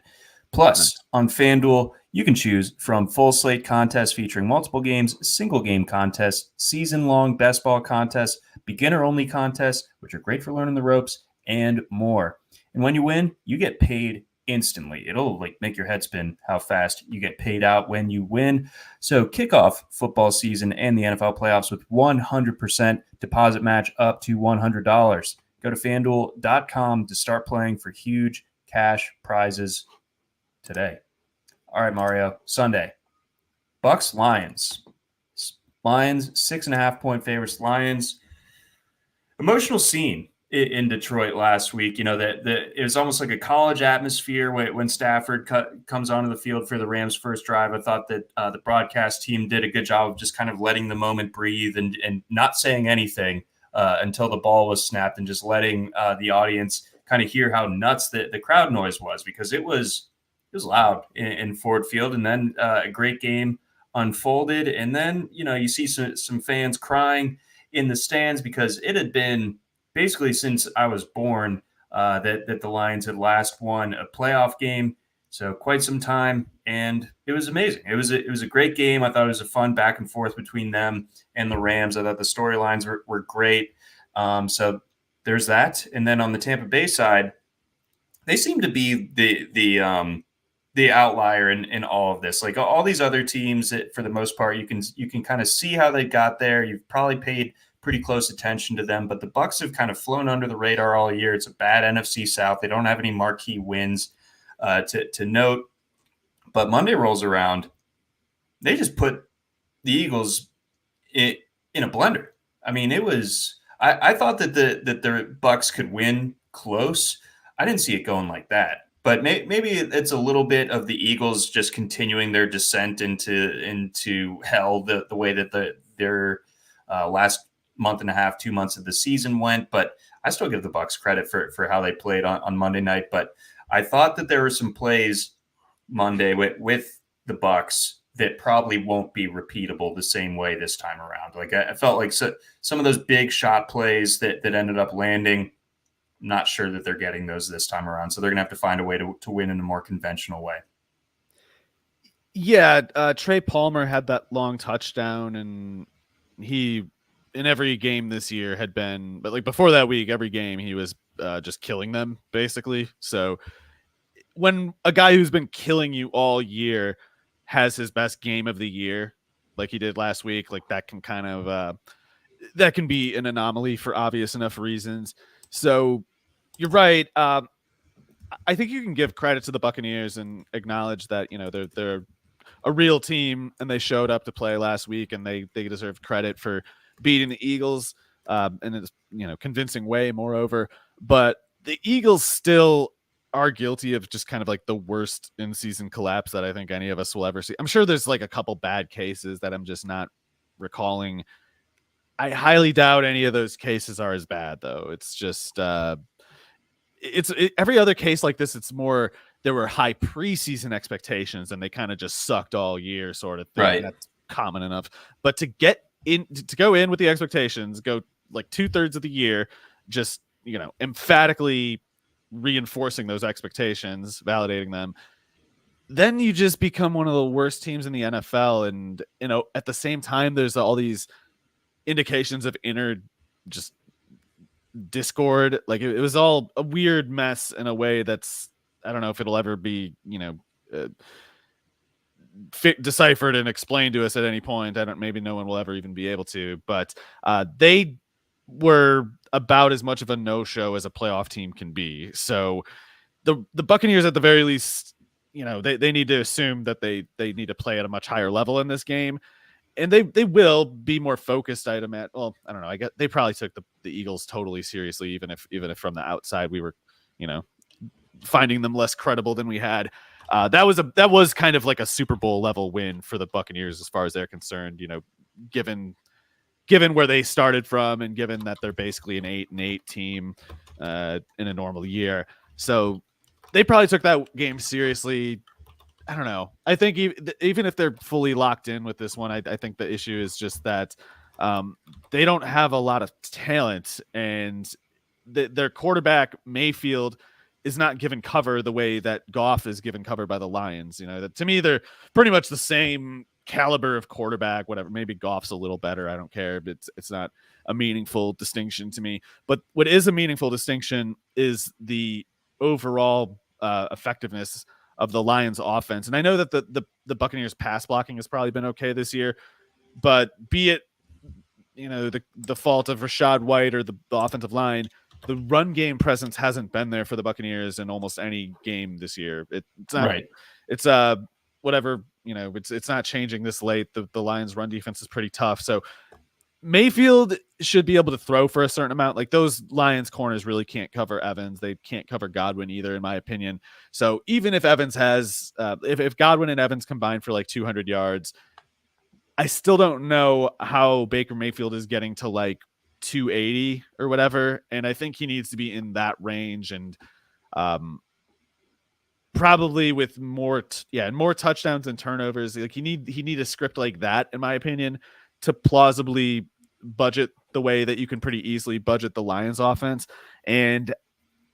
Plus, on FanDuel, you can choose from full slate contests featuring multiple games, single game contests, season-long best ball contests, beginner-only contests, which are great for learning the ropes, and more. And when you win, you get paid instantly. It'll make your head spin how fast you get paid out when you win. So kick off football season and the NFL playoffs with 100% deposit match up to $100. Go to FanDuel.com to start playing for huge cash prizes today. All right, Mario. Sunday. Bucks, Lions. Lions, 6.5-point favorites. Lions. Emotional scene in Detroit last week. It was almost like a college atmosphere when Stafford comes onto the field for the Rams' first drive. I thought that the broadcast team did a good job of just kind of letting the moment breathe and not saying anything until the ball was snapped and just letting the audience kind of hear how nuts the crowd noise was, because it was loud in Ford Field. And then a great game unfolded. And then, you see some fans crying in the stands because it had been basically since I was born that the Lions had last won a playoff game. So quite some time, and it was amazing. It was a great game. I thought it was a fun back and forth between them and the Rams. I thought the storylines were great. So there's that. And then on the Tampa Bay side, they seem to be the outlier in all of this. Like all these other teams that, for the most part, you can kind of see how they got there. You've probably paid pretty close attention to them, but the Bucs have kind of flown under the radar all year. It's a bad NFC South. They don't have any marquee wins to note. But Monday rolls around, they just put the Eagles in a blender. I mean, it was. I thought that the Bucs could win close. I didn't see it going like that. But maybe it's a little bit of the Eagles just continuing their descent into hell the way that their last month and a half, 2 months of the season went. But I still give the Bucs credit for how they played on Monday night. But I thought that there were some plays Monday with the Bucs that probably won't be repeatable the same way this time around. Like I felt like some of those big shot plays that ended up landing, not sure that they're getting those this time around. So they're going to have to find a way to win in a more conventional way. Yeah, Trey Palmer had that long touchdown, and he, in every game this year, had been, but like before that week, every game he was just killing them, basically. So when a guy who's been killing you all year has his best game of the year, like he did last week, like that can kind of that can be an anomaly for obvious enough reasons. So you're right. I think you can give credit to the Buccaneers and acknowledge that they're a real team and they showed up to play last week, and they deserve credit for beating the Eagles in a convincing way. Moreover, but the Eagles still are guilty of just kind of like the worst in-season collapse that I think any of us will ever see. I'm sure there's like a couple bad cases that I'm just not recalling. I highly doubt any of those cases are as bad, though. It's just every other case like this, it's more there were high preseason expectations and they kind of just sucked all year, sort of thing. Right. That's common enough. But to go in with the expectations, go like 2/3 of the year, just emphatically reinforcing those expectations, validating them, then you just become one of the worst teams in the NFL. And at the same time, there's all these indications of inner just discord. Like it was all a weird mess in a way that's, I don't know if it'll ever be, uh, deciphered and explained to us at any point. Maybe no one will ever even be able to, but they were about as much of a no-show as a playoff team can be. So the Buccaneers at the very least, they need to assume that they need to play at a much higher level in this game. And they will be more focused, I'd imagine. Well, I don't know. I guess they probably took the Eagles totally seriously, even if from the outside we were, finding them less credible than we had. That was kind of like a Super Bowl level win for the Buccaneers as far as they're concerned. Given where they started from, and given that they're basically an 8-8 team in a normal year, so they probably took that game seriously. I don't know. I think even if they're fully locked in with this one, I think the issue is just that they don't have a lot of talent, and their quarterback Mayfield is not given cover the way that Goff is given cover by the Lions. That to me, they're pretty much the same caliber of quarterback, whatever. Maybe Goff's a little better. I don't care. But it's not a meaningful distinction to me. But what is a meaningful distinction is the overall effectiveness of the Lions offense. And I know that the Buccaneers pass blocking has probably been okay this year, but be it, the fault of Rachaad White or the offensive line, the run game presence hasn't been there for the Buccaneers in almost any game this year. It's not Right. It's whatever, it's not changing this late. The Lions run defense is pretty tough. So Mayfield should be able to throw for a certain amount. Like those Lions corners really can't cover Evans. They can't cover Godwin either, in my opinion. So even if Evans has, if Godwin and Evans combine for like 200 yards, I still don't know how Baker Mayfield is getting to like 280 or whatever. And I think he needs to be in that range, and probably with more touchdowns and turnovers. Like he need a script like that, in my opinion, to plausibly budget the way that you can pretty easily budget the Lions offense. And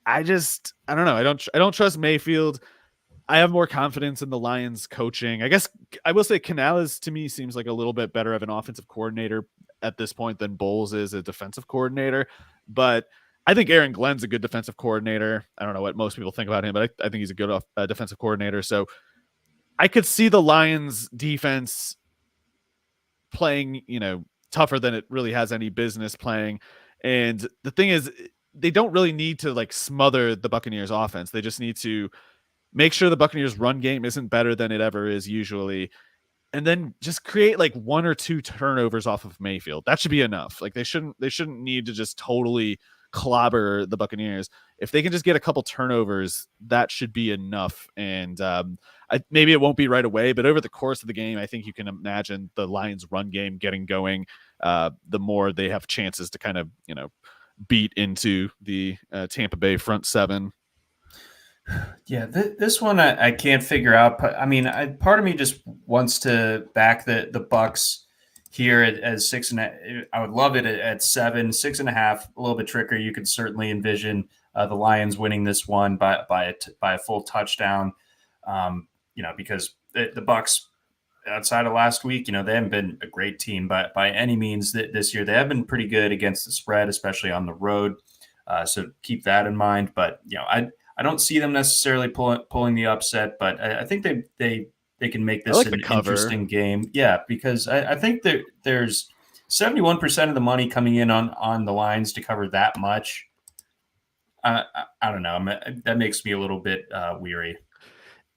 I don't know. I don't trust Mayfield. I have more confidence in the Lions coaching. I guess I will say Canales to me seems like a little bit better of an offensive coordinator at this point than Bowles is a defensive coordinator. But I think Aaron Glenn's a good defensive coordinator. I don't know what most people think about him, but I think he's a good defensive coordinator. So I could see the Lions defense playing, tougher than it really has any business playing. And the thing is, they don't really need to like smother the Buccaneers offense. They just need to make sure the Buccaneers run game isn't better than it ever is usually. And then just create like 1 or 2 turnovers off of Mayfield. That should be enough. Like they shouldn't need to just totally clobber the Buccaneers. If they can just get a couple turnovers, that should be enough. And maybe it won't be right away, but over the course of the game, I think you can imagine the Lions run game getting going. The more they have chances to kind of, beat into the Tampa Bay front seven. Yeah, this one I can't figure out. I mean, part of me just wants to back the Bucks here at 6.5. I would love it at 7, 6.5. A little bit trickier. You could certainly envision the Lions winning this one by a full touchdown. Because the Bucks, outside of last week, they haven't been a great team by any means this year. They have been pretty good against the spread, especially on the road. So keep that in mind. But I don't see them necessarily pulling the upset, but I think they can make this an interesting game. Yeah, because I think that there's 71% of the money coming in on the Lions to cover that much. I don't know. That makes me a little bit weary.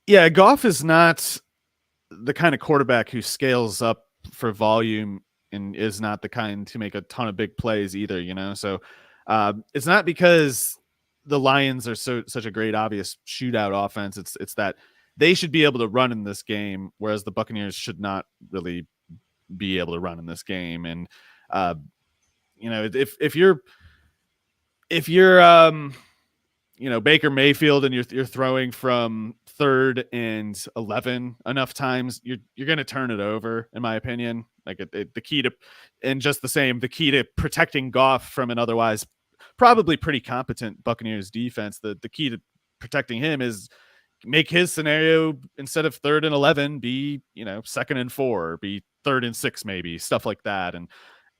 Yeah, Goff is not the kind of quarterback who scales up for volume and is not the kind to make a ton of big plays either, So it's not because the Lions are such a great obvious shootout offense. It's that they should be able to run in this game, whereas the Buccaneers should not really be able to run in this game. And if you're Baker Mayfield and you're throwing from 3rd and 11 enough times, you're going to turn it over, in my opinion. Like the key to protecting Goff from an otherwise probably pretty competent Buccaneers defense. The key to protecting him is make his scenario, instead of 3rd and 11, be 2nd and 4, or be 3rd and 6, maybe, stuff like that. And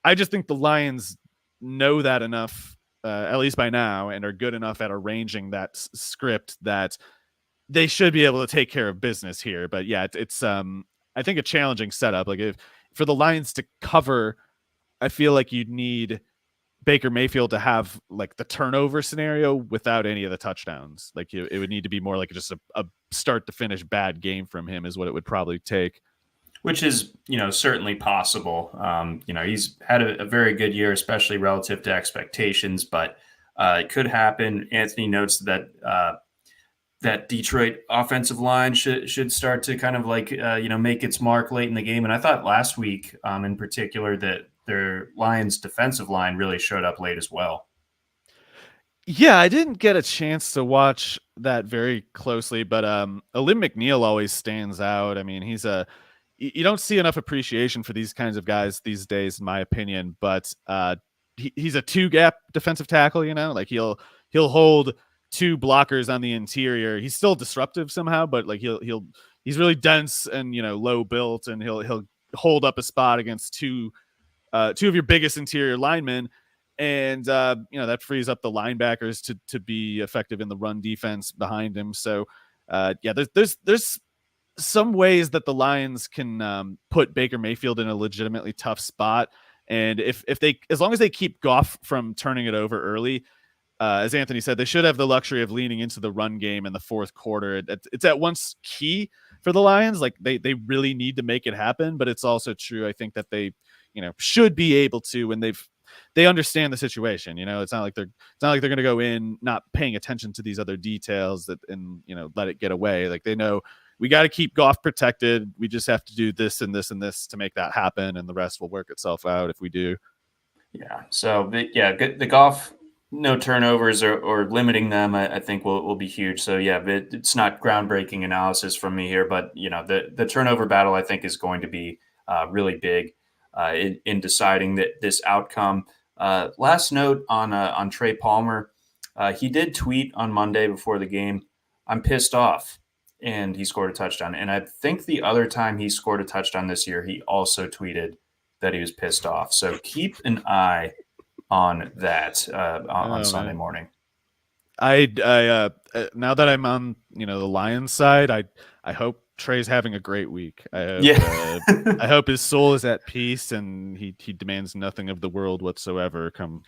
I just think the Lions know that enough, at least by now, and are good enough at arranging that script that they should be able to take care of business here. But yeah, it's I think a challenging setup. Like if for the Lions to cover, I feel like you'd need Baker Mayfield to have like the turnover scenario without any of the touchdowns. Like it would need to be more like just a start to finish bad game from him is what it would probably take. Which is, certainly possible. He's had a very good year, especially relative to expectations, but it could happen. Anthony notes that that Detroit offensive line should start to kind of like, make its mark late in the game. And I thought last week in particular that their Lions defensive line really showed up late as well. Yeah, I didn't get a chance to watch that very closely, but Alim McNeil always stands out. I mean, you don't see enough appreciation for these kinds of guys these days, in my opinion, but he's a 2-gap defensive tackle, like he'll hold 2 blockers on the interior. He's still disruptive somehow, but like he's really dense and, low built, and he'll hold up a spot against two of your biggest interior linemen. And, that frees up the linebackers to be effective in the run defense behind him. So, there's some ways that the Lions can put Baker Mayfield in a legitimately tough spot. And as long as they keep Goff from turning it over early, as Anthony said, they should have the luxury of leaning into the run game in the fourth quarter. It's at once key for the Lions. Like they really need to make it happen, but it's also true, I think, that they, should be able to when they understand the situation. It's not like they're going to go in not paying attention to these other details and let it get away. Like they know we got to keep Goff protected. We just have to do this and this and this to make that happen, and the rest will work itself out if we do. Yeah. So the Goff no turnovers or limiting them, I think will be huge. So yeah, it's not groundbreaking analysis from me here, but the turnover battle I think is going to be really big in deciding this outcome. Last note on Trey Palmer, he did tweet on Monday before the game, "I'm pissed off," and he scored a touchdown. And I think the other time he scored a touchdown this year, he also tweeted that he was pissed off. So keep an eye on that on Sunday morning. I now that I'm on the Lions side, I hope Trey's having a great week. I hope his soul is at peace and he demands nothing of the world whatsoever come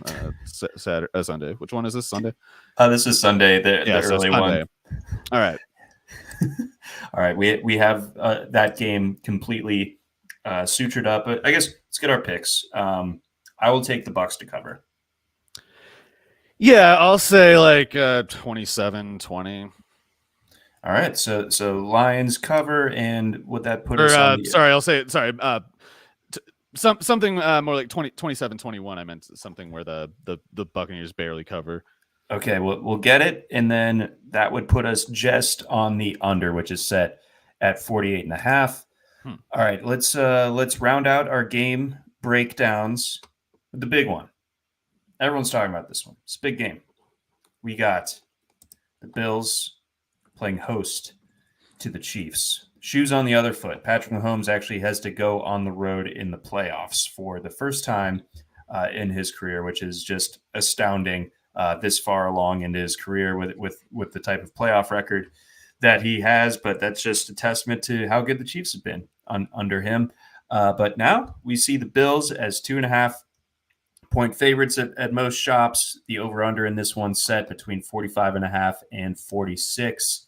Sunday. Which one is this, Sunday? This is Sunday, the early one. All right. All right. We have that game completely sutured up. But I guess let's get our picks. I will take the Bucs to cover. Yeah, I'll say like 27-20. All right, so Lions cover, and would that put us on? Something more like 27-21. I meant something where the Buccaneers barely cover. Okay, we'll get it, and then that would put us just on the under, which is set at 48.5. All right, let's round out our game breakdowns with the big one. Everyone's talking about this one. It's a big game. We got the Bills playing host to the Chiefs. Shoes on the other foot. Patrick Mahomes actually has to go on the road in the playoffs for the first time in his career, which is just astounding this far along into his career with the type of playoff record that he has. But that's just a testament to how good the Chiefs have been under him. But now we see the Bills as 2.5-point favorites at most shops. The over-under in this one set between 45.5 and 46.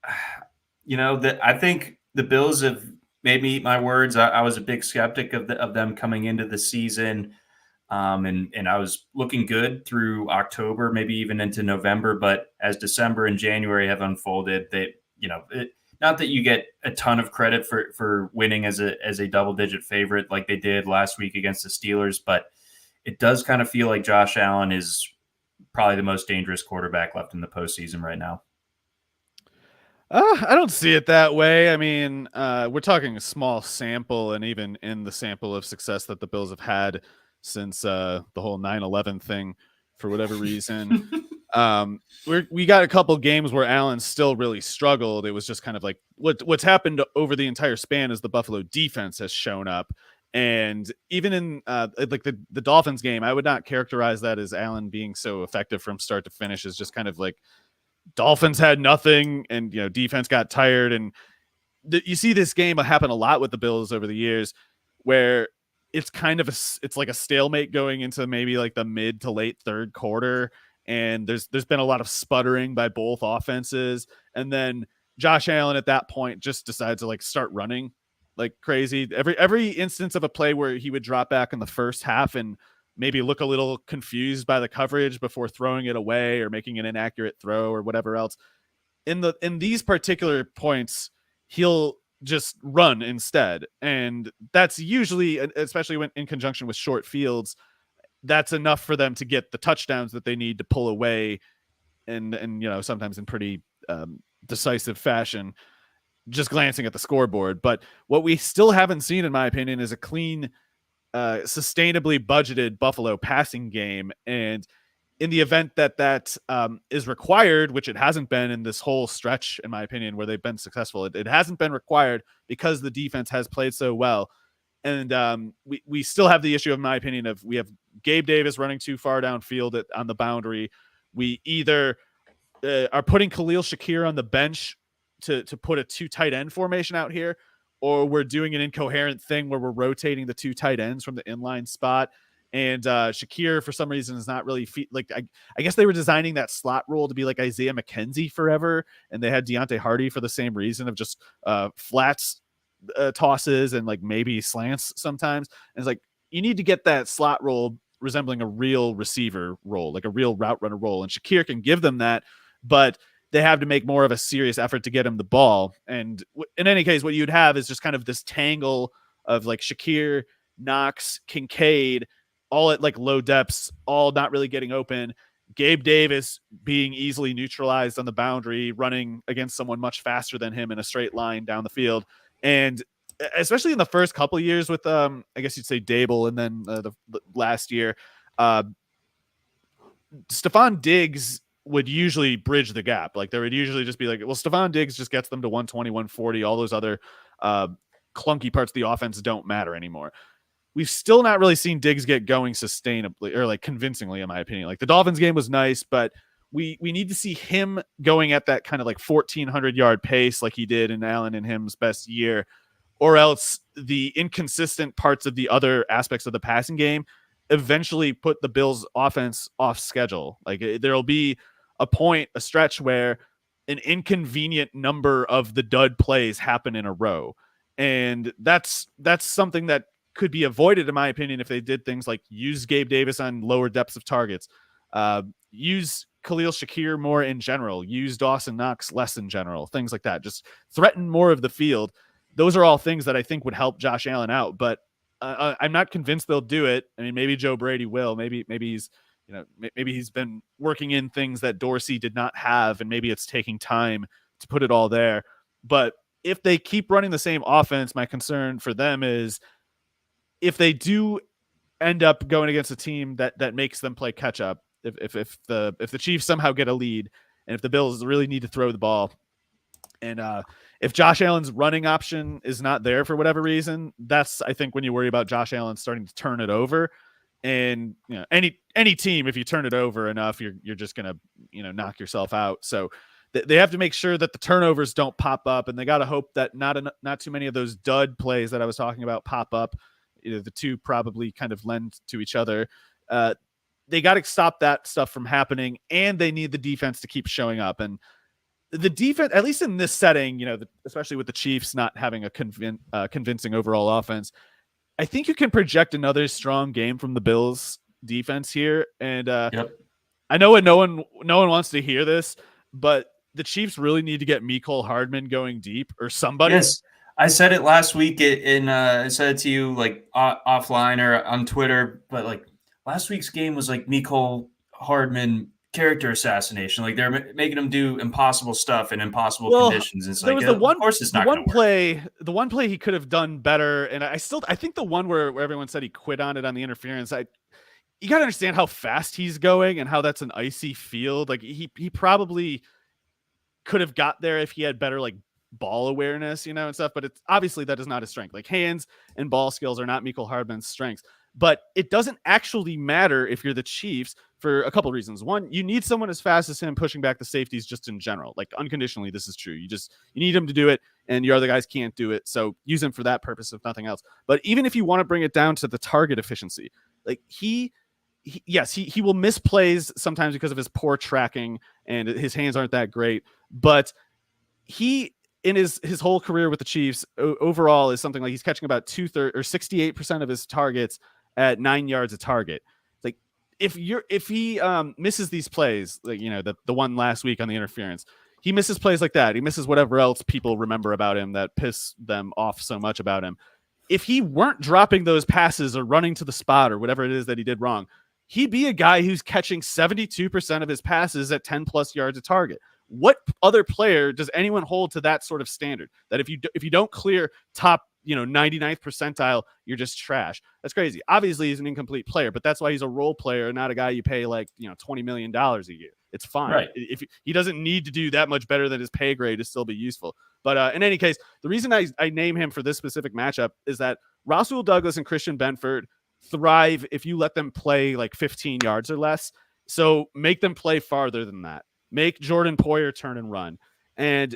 I think the Bills have made me eat my words. I was a big skeptic of them coming into the season, and I was looking good through October, maybe even into November. But as December and January have unfolded, not that you get a ton of credit for winning as a double-digit favorite like they did last week against the Steelers, but it does kind of feel like Josh Allen is probably the most dangerous quarterback left in the postseason right now. I don't see it that way. I mean, we're talking a small sample, and even in the sample of success that the Bills have had since the whole 9/11 thing, for whatever reason, we got a couple games where Allen still really struggled. It was just kind of like what's happened over the entire span is the Buffalo defense has shown up, And even in like the Dolphins game, I would not characterize that as Allen being so effective from start to finish. As just kind of like Dolphins had nothing, and defense got tired. And you see this game happen a lot with the Bills over the years, where it's kind of it's like a stalemate going into maybe like the mid to late third quarter, and there's been a lot of sputtering by both offenses, and then Josh Allen at that point just decides to like start running like crazy. Every instance of a play where he would drop back in the first half and maybe look a little confused by the coverage before throwing it away or making an inaccurate throw or whatever else. In these particular points, he'll just run instead. And that's usually, especially when in conjunction with short fields, that's enough for them to get the touchdowns that they need to pull away, and sometimes in pretty decisive fashion, just glancing at the scoreboard. But what we still haven't seen, in my opinion, is a clean, sustainably budgeted Buffalo passing game. And in the event that is required, which it hasn't been in this whole stretch, in my opinion, where they've been successful, it hasn't been required because the defense has played so well. And we still have the issue, in my opinion, of we have Gabe Davis running too far downfield on the boundary. We either are putting Khalil Shakir on the bench to put a 2 tight end formation out here, or we're doing an incoherent thing where we're rotating the 2 tight ends from the inline spot. And Shakir, for some reason, is not really I guess they were designing that slot role to be like Isaiah McKenzie forever, and they had Deontay Hardy for the same reason of just flats tosses and like maybe slants sometimes. And it's like you need to get that slot role resembling a real receiver role, like a real route runner role, and Shakir can give them that, but they have to make more of a serious effort to get him the ball. And in any case, what you'd have is just kind of this tangle of like Shakir, Knox, Kincaid, all at like low depths, all not really getting open. Gabe Davis being easily neutralized on the boundary, running against someone much faster than him in a straight line down the field. And especially in the first couple of years with, I guess you'd say Dable, and then the last year, Stephon Diggs would usually bridge the gap. Like there would usually just be like, well, Stephon Diggs just gets them to 120, 140. All those other clunky parts of the offense don't matter anymore. We've still not really seen Diggs get going sustainably or like convincingly, in my opinion. Like the Dolphins game was nice, but we need to see him going at that kind of like 1,400 yard pace like he did in Allen and him's best year, or else the inconsistent parts of the other aspects of the passing game eventually put the Bills offense off schedule. Like there'll be a stretch where an inconvenient number of the dud plays happen in a row. And that's something that could be avoided, in my opinion, if they did things like use Gabe Davis on lower depths of targets, use Khalil Shakir more in general, use Dawson Knox less in general, things like that. Just threaten more of the field. Those are all things that I think would help Josh Allen out, but I'm not convinced they'll do it. I mean, maybe Joe Brady will. Maybe he's, maybe he's been working in things that Dorsey did not have, and maybe it's taking time to put it all there. But if they keep running the same offense, my concern for them is if they do end up going against a team that makes them play catch up, if the Chiefs somehow get a lead, and if the Bills really need to throw the ball, and if Josh Allen's running option is not there for whatever reason, that's, I think, when you worry about Josh Allen starting to turn it over. And any team, if you turn it over enough, you're just gonna knock yourself out. So they have to make sure that the turnovers don't pop up, and they got to hope that not too many of those dud plays that I was talking about pop up. The two probably kind of lend to each other. They got to stop that stuff from happening, and they need the defense to keep showing up. And the defense, at least in this setting, especially with the Chiefs not having a convincing overall offense, I think you can project another strong game from the Bills defense here. And I know no one wants to hear this, but the Chiefs really need to get Mecole Hardman going deep, or somebody. Yes. I said it last week I said it to you like offline or on Twitter, but like last week's game was like Mecole Hardman character assassination. Like they're making him do impossible stuff in impossible conditions. It's like, of course it's not going to work. The one play he could have done better. And I think the one where everyone said he quit on it on the interference, you got to understand how fast he's going and how that's an icy field. Like he probably could have got there if he had better like ball awareness, and stuff, but it's obviously that is not his strength. Like hands and ball skills are not Mecole Hardman's strengths. But it doesn't actually matter if you're the Chiefs for a couple of reasons. One, you need someone as fast as him pushing back the safeties just in general. Like unconditionally, this is true. You need him to do it, and your other guys can't do it. So use him for that purpose, if nothing else. But even if you want to bring it down to the target efficiency, like he will miss plays sometimes because of his poor tracking and his hands aren't that great. But he, in his whole career with the Chiefs, overall is something like he's catching about 68% of his targets at 9 yards a target. Like if he misses these plays, like the one last week on the interference, he misses plays like that. He misses whatever else people remember about him that piss them off so much about him. If he weren't dropping those passes or running to the spot or whatever it is that he did wrong, he'd be a guy who's catching 72% of his passes at 10 plus yards a target. What other player does anyone hold to that sort of standard? That if you don't clear top 99th percentile, you're just trash. That's crazy. Obviously, he's an incomplete player, but that's why he's a role player, not a guy you pay like $20 million a year. It's fine. Right. If he doesn't need to do that much better than his pay grade to still be useful. But in any case, the reason I name him for this specific matchup is that Rasul Douglas and Christian Benford thrive if you let them play like 15 yards or less. So make them play farther than that. Make Jordan Poyer turn and run. And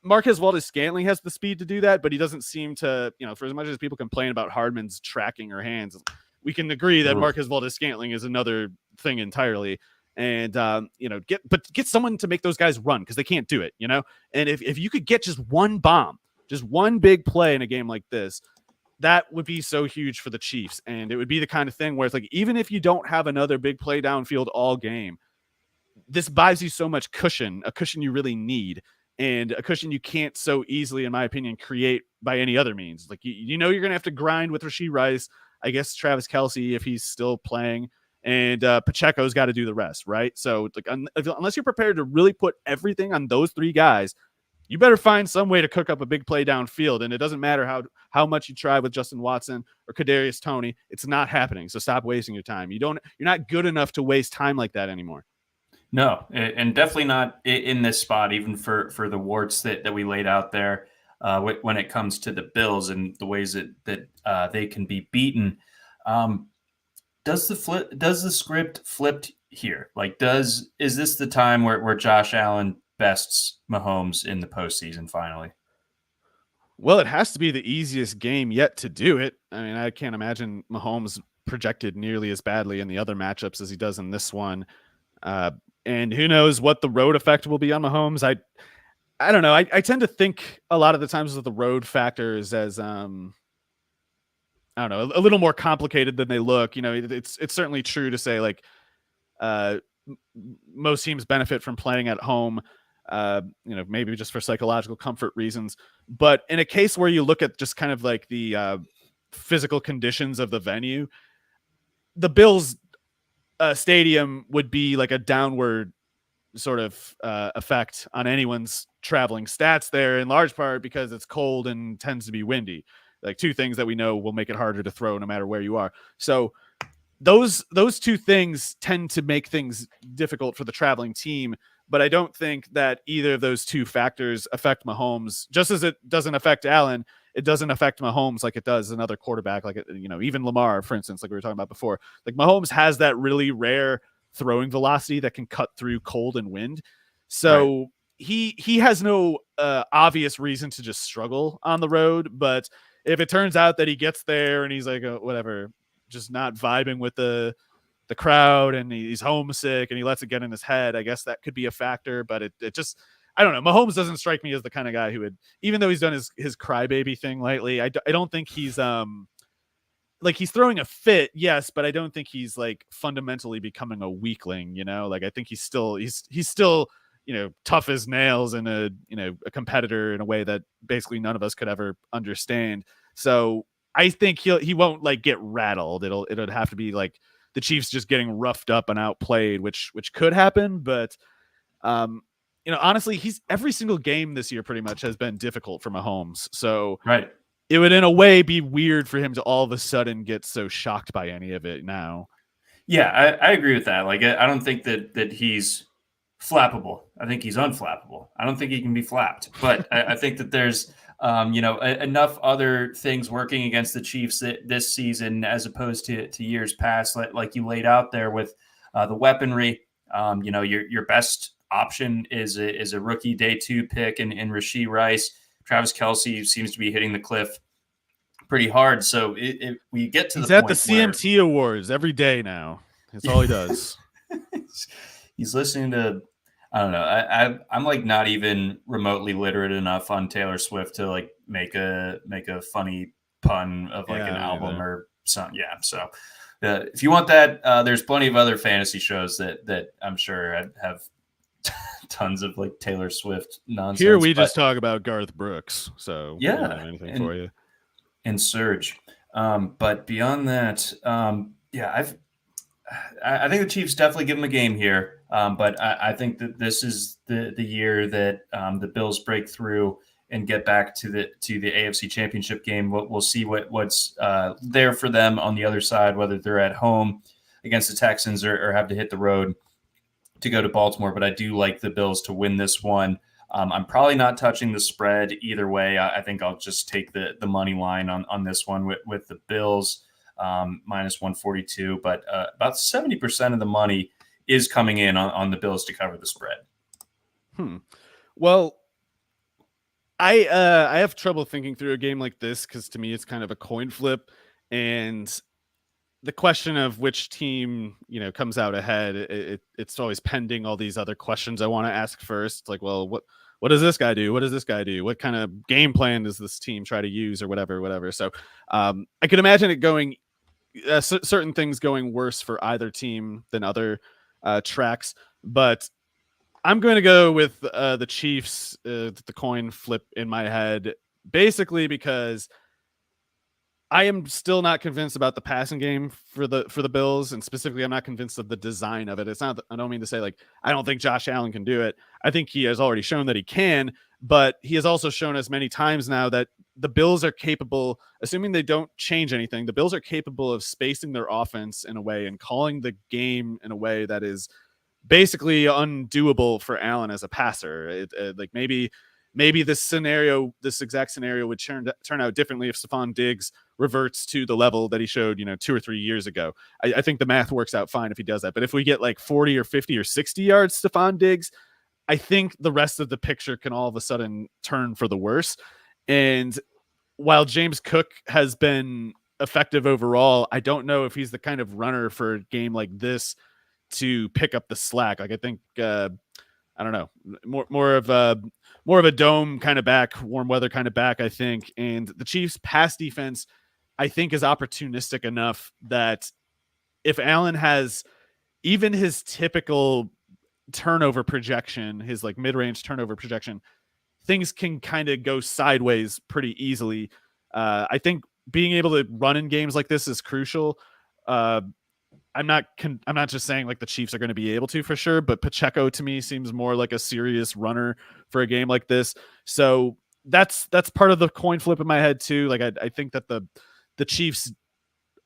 Marquez Valdes-Scantling has the speed to do that, but he doesn't seem to, for as much as people complain about Hardman's tracking or hands, we can agree that Marquez Valdes-Scantling is another thing entirely. And, get someone to make those guys run because they can't do it, And if you could get just one bomb, just one big play in a game like this, that would be so huge for the Chiefs. And it would be the kind of thing where it's like, even if you don't have another big play downfield all game, this buys you so much cushion, a cushion you really need, and a cushion you can't so easily, in my opinion, create by any other means. Like, you're going to have to grind with Rashee Rice, I guess Travis Kelce, if he's still playing, and Pacheco's got to do the rest, right? So like, unless you're prepared to really put everything on those three guys, you better find some way to cook up a big play downfield. And it doesn't matter how much you try with Justin Watson or Kadarius Toney. It's not happening. So stop wasting your time. You're not good enough to waste time like that anymore. No, and definitely not in this spot, even for the warts that we laid out there when it comes to the Bills and the ways that they can be beaten. Does the script flipped here? Like, is this the time where Josh Allen bests Mahomes in the postseason finally? Well, it has to be the easiest game yet to do it. I mean, I can't imagine Mahomes projected nearly as badly in the other matchups as he does in this one. And who knows what the road effect will be on Mahomes. I don't know. I tend to think a lot of the times of the road factors as, I don't know, a little more complicated than they look. It's certainly true to say like, most teams benefit from playing at home, maybe just for psychological comfort reasons. But in a case where you look at just kind of like the physical conditions of the venue, the Bills stadium would be like a downward sort of effect on anyone's traveling stats there, in large part because it's cold and tends to be windy. Like two things that we know will make it harder to throw no matter where you are. So those two things tend to make things difficult for the traveling team. But I don't think that either of those two factors affect Mahomes. Just as it doesn't affect Allen, it doesn't affect Mahomes like it does another quarterback, like even Lamar, for instance, like we were talking about before. Like Mahomes has that really rare throwing velocity that can cut through cold and wind. So right. He has no obvious reason to just struggle on the road. But if it turns out that he gets there and he's like, whatever, just not vibing with the crowd and he's homesick and he lets it get in his head, I guess that could be a factor. But it just, I don't know. Mahomes doesn't strike me as the kind of guy who would, even though he's done his crybaby thing lately, I don't think he's like he's throwing a fit, yes, but I don't think he's like fundamentally becoming a weakling, like I think he's still tough as nails and a competitor in a way that basically none of us could ever understand. So I think he won't like get rattled. It'll have to be like the Chiefs just getting roughed up and outplayed, which could happen. But honestly, every single game this year pretty much has been difficult for Mahomes. So right. It would in a way be weird for him to all of a sudden get so shocked by any of it now. Yeah, I agree with that. Like, I don't think that he's flappable. I think he's unflappable. I don't think he can be flapped. But I think that there's enough other things working against the Chiefs this season as opposed to years past, like you laid out there with the weaponry. Your best option is a rookie day 2 pick in Rashee Rice. Travis Kelce seems to be hitting the cliff pretty hard. So we get to he's the at point the CMT Awards every day now. That's all he does. He's listening to, I don't know. I'm like not even remotely literate enough on Taylor Swift to like make a funny pun of like an album or something. Yeah. So if you want that, there's plenty of other fantasy shows that I'm sure have tons of like Taylor Swift nonsense. Here we just talk about Garth Brooks. So yeah, we don't have anything for you. And Surge. But beyond that, I think the Chiefs definitely give them a game here. But I think that this is the year that the Bills break through and get back to the AFC Championship game. We'll see what's there for them on the other side, whether they're at home against the Texans or have to hit the road to go to Baltimore. But I do like the Bills to win this one. I'm probably not touching the spread either way. I think I'll just take the money line on this one with the Bills. Minus 142, but about 70% of the money is coming in on the Bills to cover the spread. Well, I have trouble thinking through a game like this because to me it's kind of a coin flip, and the question of which team comes out ahead, it's always pending all these other questions I want to ask first. Like, well, what does this guy do? What does this guy do? What kind of game plan does this team try to use, or whatever? So I could imagine it going. Certain things going worse for either team than other tracks, but I'm going to go with the Chiefs, the coin flip in my head, basically because I am still not convinced about the passing game for the Bills, and specifically, I'm not convinced of the design of it. It's not. I don't mean to say like I don't think Josh Allen can do it. I think he has already shown that he can, but he has also shown us many times now that the Bills are capable, assuming they don't change anything, the Bills are capable of spacing their offense in a way and calling the game in a way that is basically undoable for Allen as a passer. Like maybe this exact scenario would turn out differently if Stephon Diggs reverts to the level that he showed, 2 or 3 years ago. I think the math works out fine if he does that. But if we get like 40 or 50 or 60 yards Stephon Diggs, I think the rest of the picture can all of a sudden turn for the worse. And while James Cook has been effective overall, I don't know if he's the kind of runner for a game like this to pick up the slack. Like I think, I don't know, more of a dome kind of back, warm weather kind of back, I think. And the Chiefs' pass defense, I think, is opportunistic enough that if Allen has even his typical turnover projection, his like mid-range turnover projection, things can kind of go sideways pretty easily. I think being able to run in games like this is crucial. I'm not just saying like the Chiefs are going to be able to for sure, but Pacheco to me seems more like a serious runner for a game like this. So that's part of the coin flip in my head too. Like I think that the Chiefs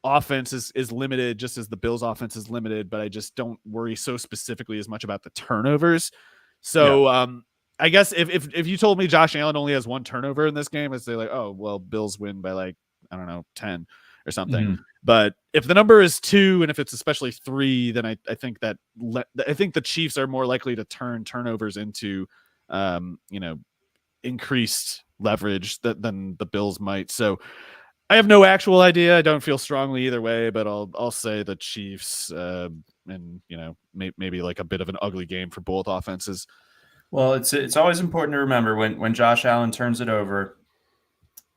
offense is limited just as the Bills offense is limited, but I just don't worry so specifically as much about the turnovers. So I guess if you told me Josh Allen only has 1 turnover in this game, I'd say like, oh, well, Bills win by like, I don't know, 10 or something. Mm-hmm. But if the number is 2 and if it's especially 3, then I think the Chiefs are more likely to turn turnovers into, increased leverage than the Bills might. So I have no actual idea. I don't feel strongly either way, but I'll say the Chiefs, and maybe like a bit of an ugly game for both offenses. Well, it's always important to remember when Josh Allen turns it over,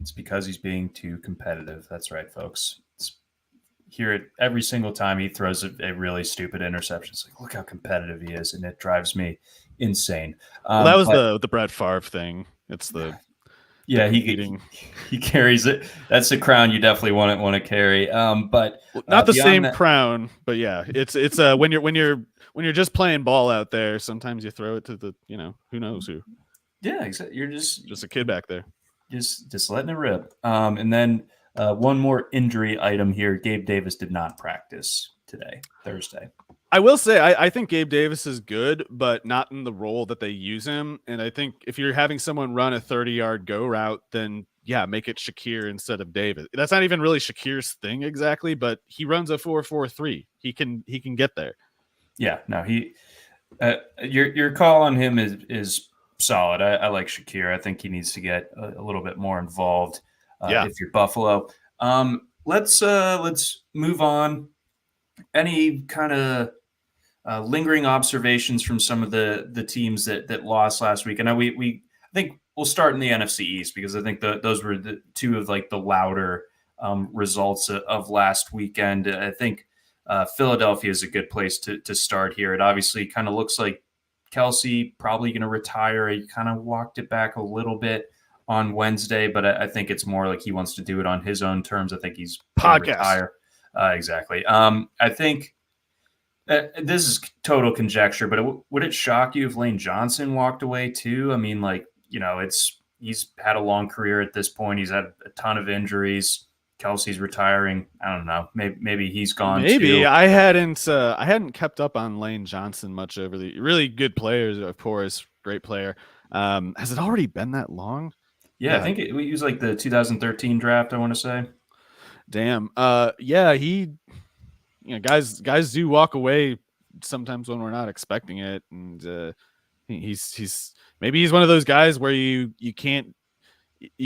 it's because he's being too competitive. That's right, folks. Hear it every single time he throws a really stupid interception. It's like, look how competitive he is, and it drives me insane. Well, that was the Brett Favre thing. It's the he carries it. That's the crown you definitely want to carry. But not the same crown, but yeah, it's when you're just playing ball out there, sometimes you throw it to the who knows who. Yeah, exactly. You're just a kid back there, just letting it rip. And then one more injury item here: Gabe Davis did not practice today, Thursday. I will say I think Gabe Davis is good, but not in the role that they use him. And I think if you're having someone run a 30-yard go route, then yeah, make it Shakir instead of Davis. That's not even really Shakir's thing exactly, but he runs a 4-4-3. He can get there. Yeah, no, your call on him is solid. I like Shakir. I think he needs to get a little bit more involved. If you're Buffalo, let's move on. Any kind of lingering observations from some of the teams that lost last week? And I think we'll start in the NFC East because I think those were the two of like the louder results of last weekend. I think Philadelphia is a good place to start here. It obviously kind of looks like Kelsey probably going to retire. He kind of walked it back a little bit on Wednesday, but I think it's more like he wants to do it on his own terms. I think he's going to retire. Exactly. I think this is total conjecture, but would it shock you if Lane Johnson walked away too? I mean, like, he's had a long career at this point. He's had a ton of injuries. Kelsey's retiring. I don't know. Maybe he's gone. Maybe too. I hadn't kept up on Lane Johnson much over the really good players, of course, great player. Has it already been that long? Yeah, I think it was like the 2013 draft, I want to say. Damn. Yeah, guys do walk away sometimes when we're not expecting it, and he's maybe he's one of those guys where you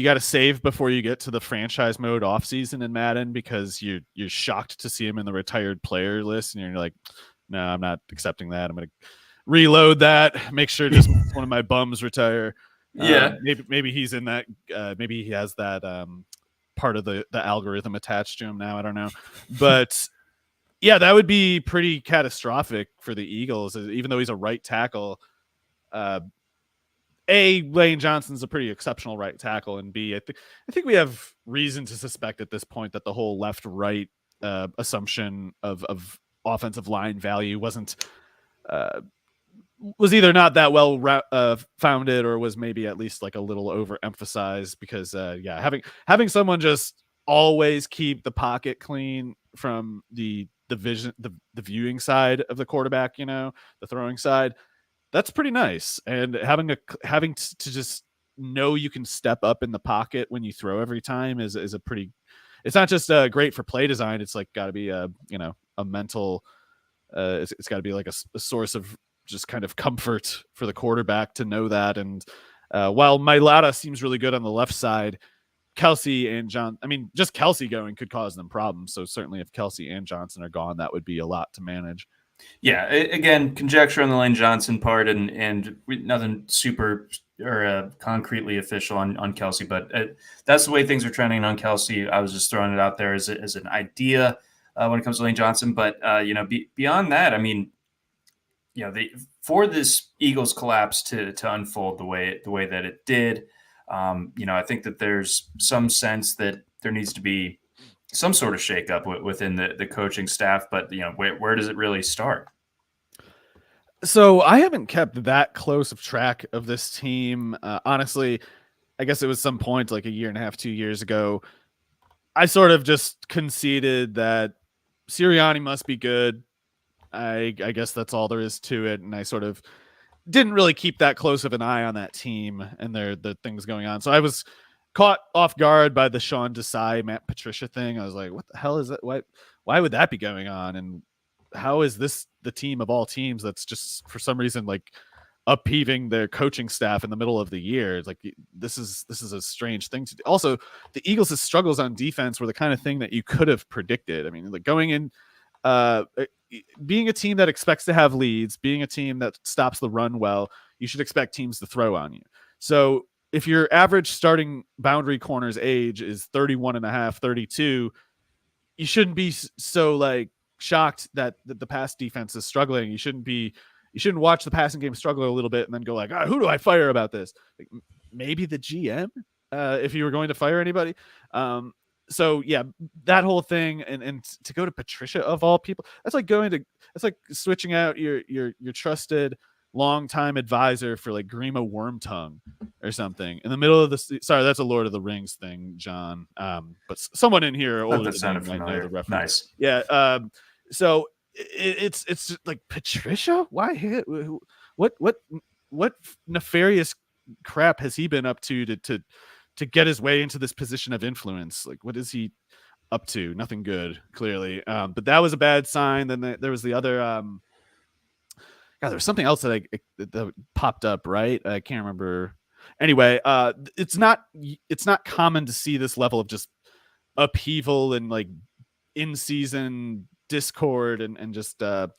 got to save before you get to the franchise mode off season in Madden because you're shocked to see him in the retired player list, and you're like, no, I'm not accepting that. I'm going to reload that, make sure just one of my bums retire. Yeah, maybe he's in that. Maybe he has that part of the algorithm attached to him now. I don't know, but yeah, that would be pretty catastrophic for the Eagles, even though he's a right tackle. Lane Johnson's a pretty exceptional right tackle, and B, I think we have reason to suspect at this point that the whole left-right assumption of offensive line value was either not that well founded or was maybe at least like a little overemphasized because having someone just always keep the pocket clean from the viewing side of the quarterback, the throwing side, that's pretty nice. And having to just know you can step up in the pocket when you throw every time is a pretty. It's not just great for play design. It's like got to be a mental. It's got to be like a source of just kind of comfort for the quarterback to know that. And while Mailata seems really good on the left side, Kelsey and just Kelsey going could cause them problems. So certainly if Kelsey and Johnson are gone, that would be a lot to manage. Yeah, again, conjecture on the Lane Johnson part and nothing super or concretely official on Kelsey, but that's the way things are trending on Kelsey. I was just throwing it out there as an idea when it comes to Lane Johnson. But, beyond that, I mean, for this Eagles collapse to unfold the way that it did, I think that there's some sense that there needs to be some sort of shakeup within the coaching staff, but where does it really start? So I haven't kept that close of track of this team. Honestly, I guess it was some point like a year and a half, 2 years ago. I sort of just conceded that Sirianni must be good. I guess that's all there is to it. And I sort of didn't really keep that close of an eye on that team and the things going on. So I was caught off guard by the Sean Desai, Matt Patricia thing. I was like, what the hell is that? Why would that be going on? And how is this the team of all teams that's just for some reason like upheaving their coaching staff in the middle of the year? It's like this is a strange thing to do. Also, the Eagles' struggles on defense were the kind of thing that you could have predicted. I mean, like going in, being a team that expects to have leads, being a team that stops the run well, you should expect teams to throw on you. So if your average starting boundary corner's age is 31 and a half, 32, you shouldn't be so like shocked that the pass defense is struggling. You shouldn't watch the passing game struggle a little bit and then go like, who do I fire about this? Like, maybe the GM, if you were going to fire anybody. So yeah, that whole thing and to go to Patricia of all people, that's like switching out your trusted longtime advisor for like Grima Wormtongue or something in the middle of the. Sorry, that's a Lord of the Rings thing, John. But someone in here older than me might know the reference. Nice. Yeah. So it's just like Patricia. Why hit? What nefarious crap has he been up to get his way into this position of influence? Like, what is he up to? Nothing good, clearly. But that was a bad sign. Then there was the other. God, there was something else that popped up. Right, I can't remember. Anyway, it's not common to see this level of just upheaval and like in season discord and just the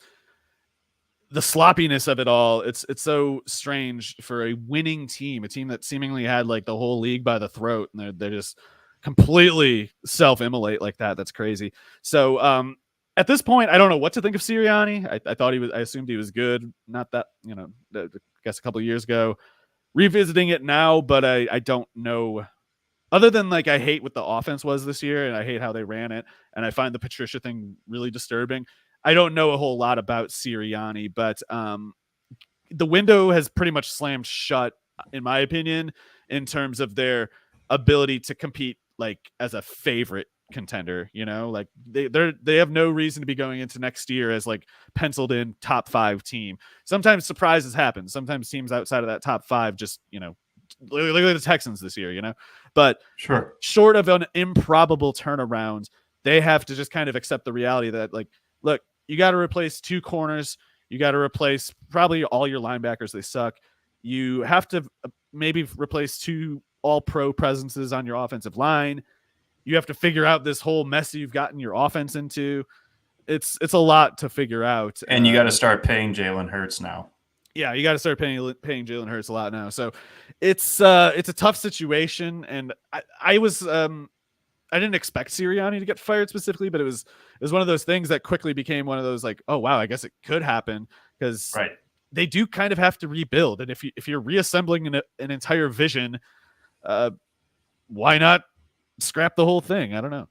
sloppiness of it all. It's so strange for a winning team, a team that seemingly had like the whole league by the throat, and they're just completely self-immolate like that. That's crazy. So at this point, I don't know what to think of Sirianni. I assumed he was good. Not that, I guess a couple of years ago. Revisiting it now, but I don't know. Other than like I hate what the offense was this year, and I hate how they ran it, and I find the Patricia thing really disturbing. I don't know a whole lot about Sirianni, but the window has pretty much slammed shut, in my opinion, in terms of their ability to compete like as a favorite contender. Like they have no reason to be going into next year as like penciled in top 5 team. Sometimes surprises happen. Sometimes teams outside of that top 5 just look at the Texans this year. But sure, short of an improbable turnaround, they have to just kind of accept the reality that like, look, you got to replace 2 corners. You got to replace probably all your linebackers. They suck. You have to maybe replace 2 all-pro presences on your offensive line. You have to figure out this whole mess you've gotten your offense into. It's a lot to figure out. And you got to start paying Jalen Hurts now. Yeah, you got to start paying Jalen Hurts a lot now. So it's a tough situation, and I didn't expect Sirianni to get fired specifically, but it was one of those things that quickly became one of those like, oh wow, I guess it could happen, because they do kind of have to rebuild, and if you're reassembling an entire vision, why not scrap the whole thing? I don't know.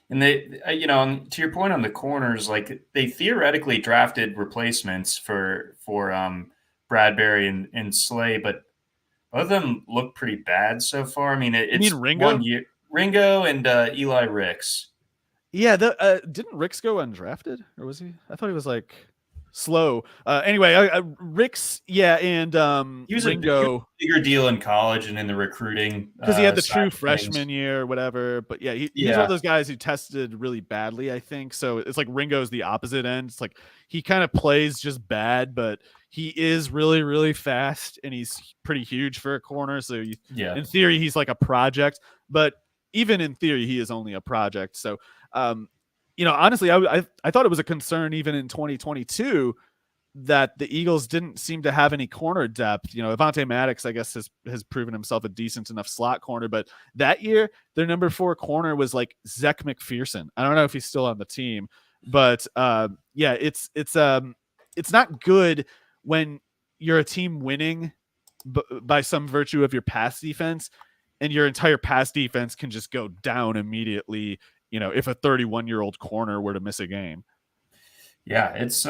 And they, to your point on the corners, like they theoretically drafted replacements for Bradbury and Slay, but both of them look pretty bad so far. I mean, it's Ringo? 1 year. Ringo and Eli Ricks. Yeah, didn't Ricks go undrafted, or was he? I thought he was like slow. Anyway, Ricks, yeah, and he was Ringo, a bigger deal in college and in the recruiting because he had the true freshman year or whatever. But yeah, he's one of those guys who tested really badly, I think. So it's like Ringo's the opposite end. It's like he kind of plays just bad, but he is really, really fast, and he's pretty huge for a corner. So in theory, he's like a project, but even in theory, he is only a project. So, honestly, I thought it was a concern even in 2022 that the Eagles didn't seem to have any corner depth. Avonte Maddox, I guess, has proven himself a decent enough slot corner, but that year their number 4 corner was like Zech McPherson. I don't know if he's still on the team, but yeah, it's not good when you're a team winning by some virtue of your pass defense, and your entire pass defense can just go down immediately, if a 31-year-old corner were to miss a game. Yeah, it's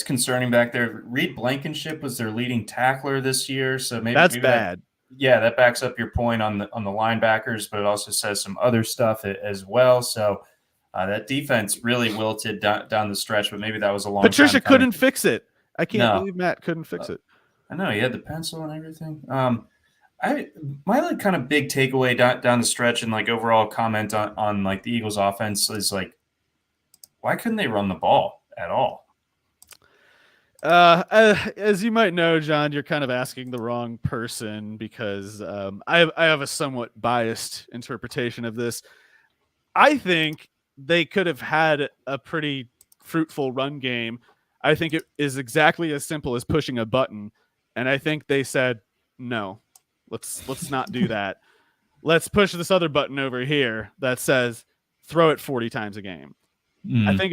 concerning back there. Reed Blankenship was their leading tackler this year, so maybe that's bad. That backs up your point on the linebackers, but it also says some other stuff as well. So that defense really wilted down the stretch, but maybe that was a long Patricia time couldn't fix it. I can't believe Matt couldn't fix it. I know, he had the pencil and everything. My like kind of big takeaway down the stretch and like overall comment on like the Eagles offense is like, why couldn't they run the ball at all? As you might know, John, you're kind of asking the wrong person, because I have a somewhat biased interpretation of this. I think they could have had a pretty fruitful run game. I think it is exactly as simple as pushing a button, and I think they said no. Let's not do that. Let's push this other button over here that says throw it 40 times a game. I think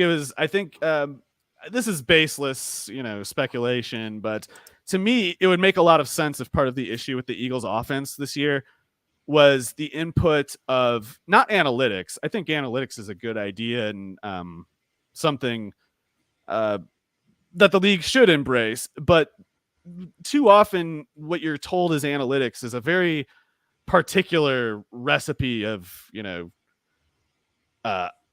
this is baseless, speculation, but to me, it would make a lot of sense if part of the issue with the Eagles offense this year was the input of not analytics. I think analytics is a good idea and something that the league should embrace, but too often what you're told is analytics is a very particular recipe of,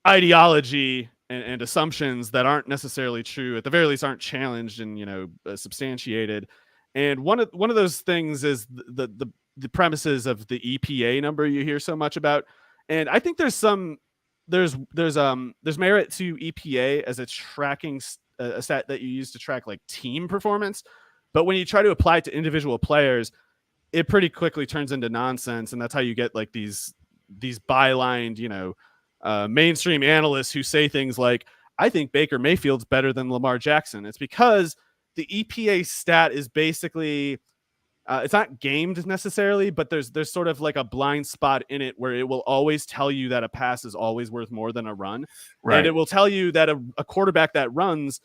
ideology and assumptions that aren't necessarily true, at the very least aren't challenged and substantiated. And one of those things is the premises of the EPA number you hear so much about. And I think there's merit to EPA as a tracking a stat that you use to track like team performance, but when you try to apply it to individual players, it pretty quickly turns into nonsense. And that's how you get like these bylined, mainstream analysts who say things like, I think Baker Mayfield's better than Lamar Jackson. It's because the EPA stat is basically, it's not gamed necessarily, but there's sort of like a blind spot in it where it will always tell you that a pass is always worth more than a run. Right. And it will tell you that a quarterback that runs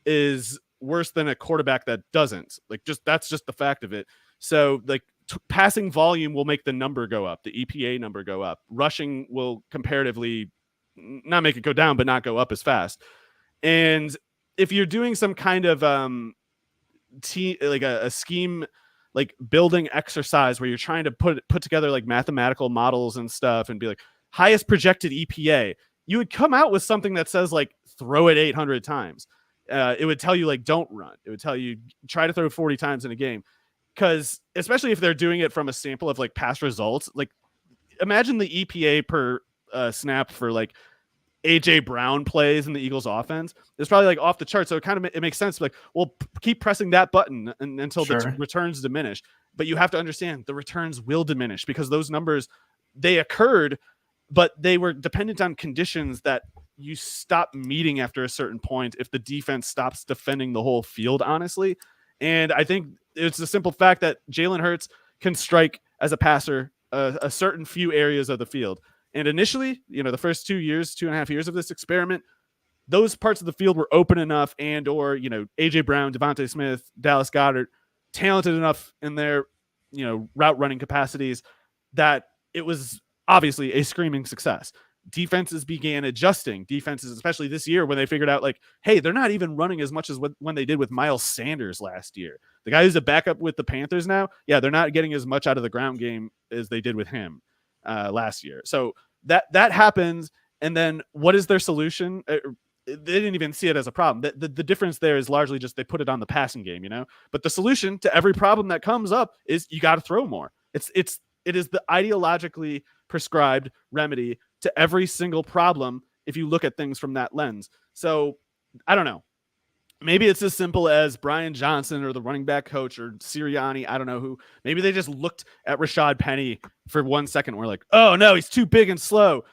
is worse than a quarterback that doesn't. Like, that's just the fact of it. So like passing volume will make the number go up, the EPA number go up. Rushing will comparatively not make it go down, but not go up as fast. And if you're doing some kind of like a scheme, like building exercise where you're trying to put together like mathematical models and stuff and be like highest projected EPA, you would come out with something that says like throw it 800 times. It would tell you like don't run. It would tell you try to throw 40 times in a game. Because especially if they're doing it from a sample of like past results, like imagine the EPA per snap for like AJ Brown plays in the Eagles offense. It's probably like off the chart. So it makes sense. Like, well, keep pressing that button until the returns diminish. But you have to understand the returns will diminish because those numbers, they occurred, but they were dependent on conditions that you stop meeting after a certain point if the defense stops defending the whole field, honestly. And I think it's the simple fact that Jalen Hurts can strike as a passer a certain few areas of the field. And initially, the first 2.5 years of this experiment, those parts of the field were open enough or A.J. Brown, Devontae Smith, Dallas Goedert, talented enough in their, route running capacities that it was obviously a screaming success. Defenses began adjusting. Defenses, especially this year, when they figured out like, hey, they're not even running as much as when they did with Miles Sanders last year. The guy who's a backup with the Panthers now, yeah, they're not getting as much out of the ground game as they did with him last year. So that happens. And then what is their solution? They didn't even see it as a problem. The difference there is largely just they put it on the passing game, But the solution to every problem that comes up is you got to throw more. It is the ideologically prescribed remedy to every single problem if you look at things from that lens. So I don't know. Maybe it's as simple as Brian Johnson or the running back coach or Sirianni. I don't know who. Maybe they just looked at Rashad Penny for 1 second and were like, oh no, he's too big and slow.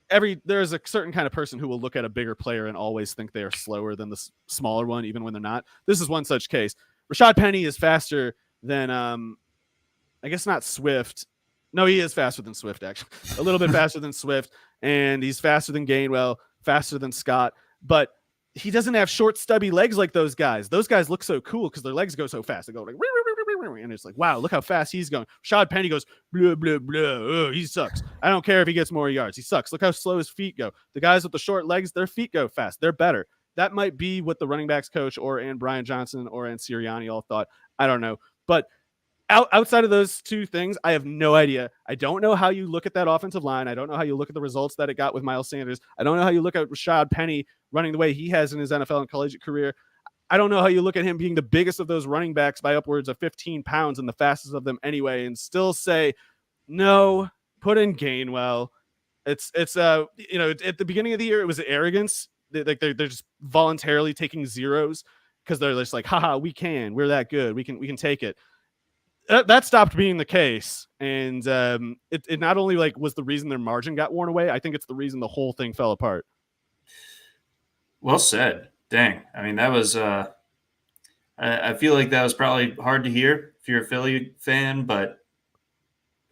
There's a certain kind of person who will look at a bigger player and always think they are slower than the smaller one, even when they're not. This is one such case. Rashad Penny is faster than, I guess not Swift. No, he is faster than Swift, actually. A little bit faster than Swift, and he's faster than Gainwell, faster than Scott, but he doesn't have short, stubby legs like those guys. Those guys look so cool because their legs go so fast. They go like, and it's like, wow, look how fast he's going. Rashad Penny goes, blah, blah, blah. Oh, he sucks. I don't care if he gets more yards. He sucks. Look how slow his feet go. The guys with the short legs, their feet go fast. They're better. That might be what the running backs coach and Brian Johnson and Sirianni all thought. I don't know. But outside of those two things, I have no idea. I don't know how you look at that offensive line. I don't know how you look at the results that it got with Miles Sanders. I don't know how you look at Rashad Penny running the way he has in his NFL and collegiate career. I don't know how you look at him being the biggest of those running backs by upwards of 15 pounds and the fastest of them anyway, and still say, no, put in Gainwell. It's at the beginning of the year, it was arrogance. They're just voluntarily taking zeros because they're just like, haha, we're that good. We can take it. That stopped being the case, and it not only like was the reason their margin got worn away. I think it's the reason the whole thing fell apart. Well said. Dang. I mean, that was. I feel like that was probably hard to hear if you're a Philly fan, but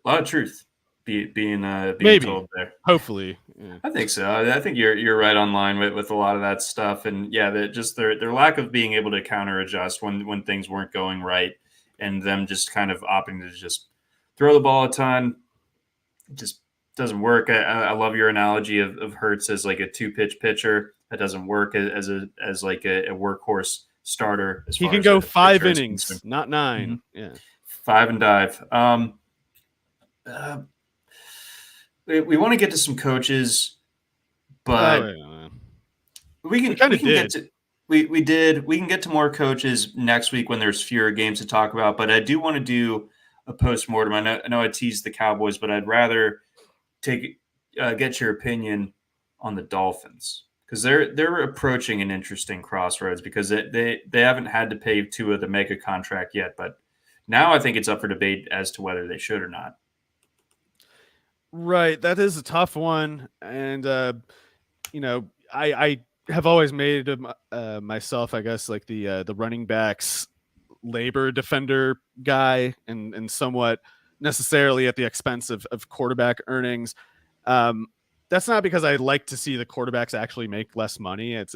a lot of truth being maybe told there. Hopefully, yeah. I think so. I think you're right on line with a lot of that stuff, and yeah, their lack of being able to counter adjust when things weren't going right. And them just kind of opting to just throw the ball a ton, it just doesn't work. I love your analogy of Hurts as like a 2-pitch pitcher. That doesn't work as like a workhorse starter. He can go 5 innings, not 9. Mm-hmm. Yeah, 5 and dive. We want to get to some coaches, but We can kind of get did. to we did. We can get to more coaches next week when there's fewer games to talk about. But I do want to do a post-mortem. I know I teased the Cowboys, but I'd rather get your opinion on the Dolphins because they're approaching an interesting crossroads because they haven't had to pay Tua the mega contract yet, but now I think it's up for debate as to whether they should or not. Right, that is a tough one, and I have always made myself, I guess, like the running backs labor defender guy, and somewhat necessarily at the expense of quarterback earnings. That's not because I like to see the quarterbacks actually make less money. I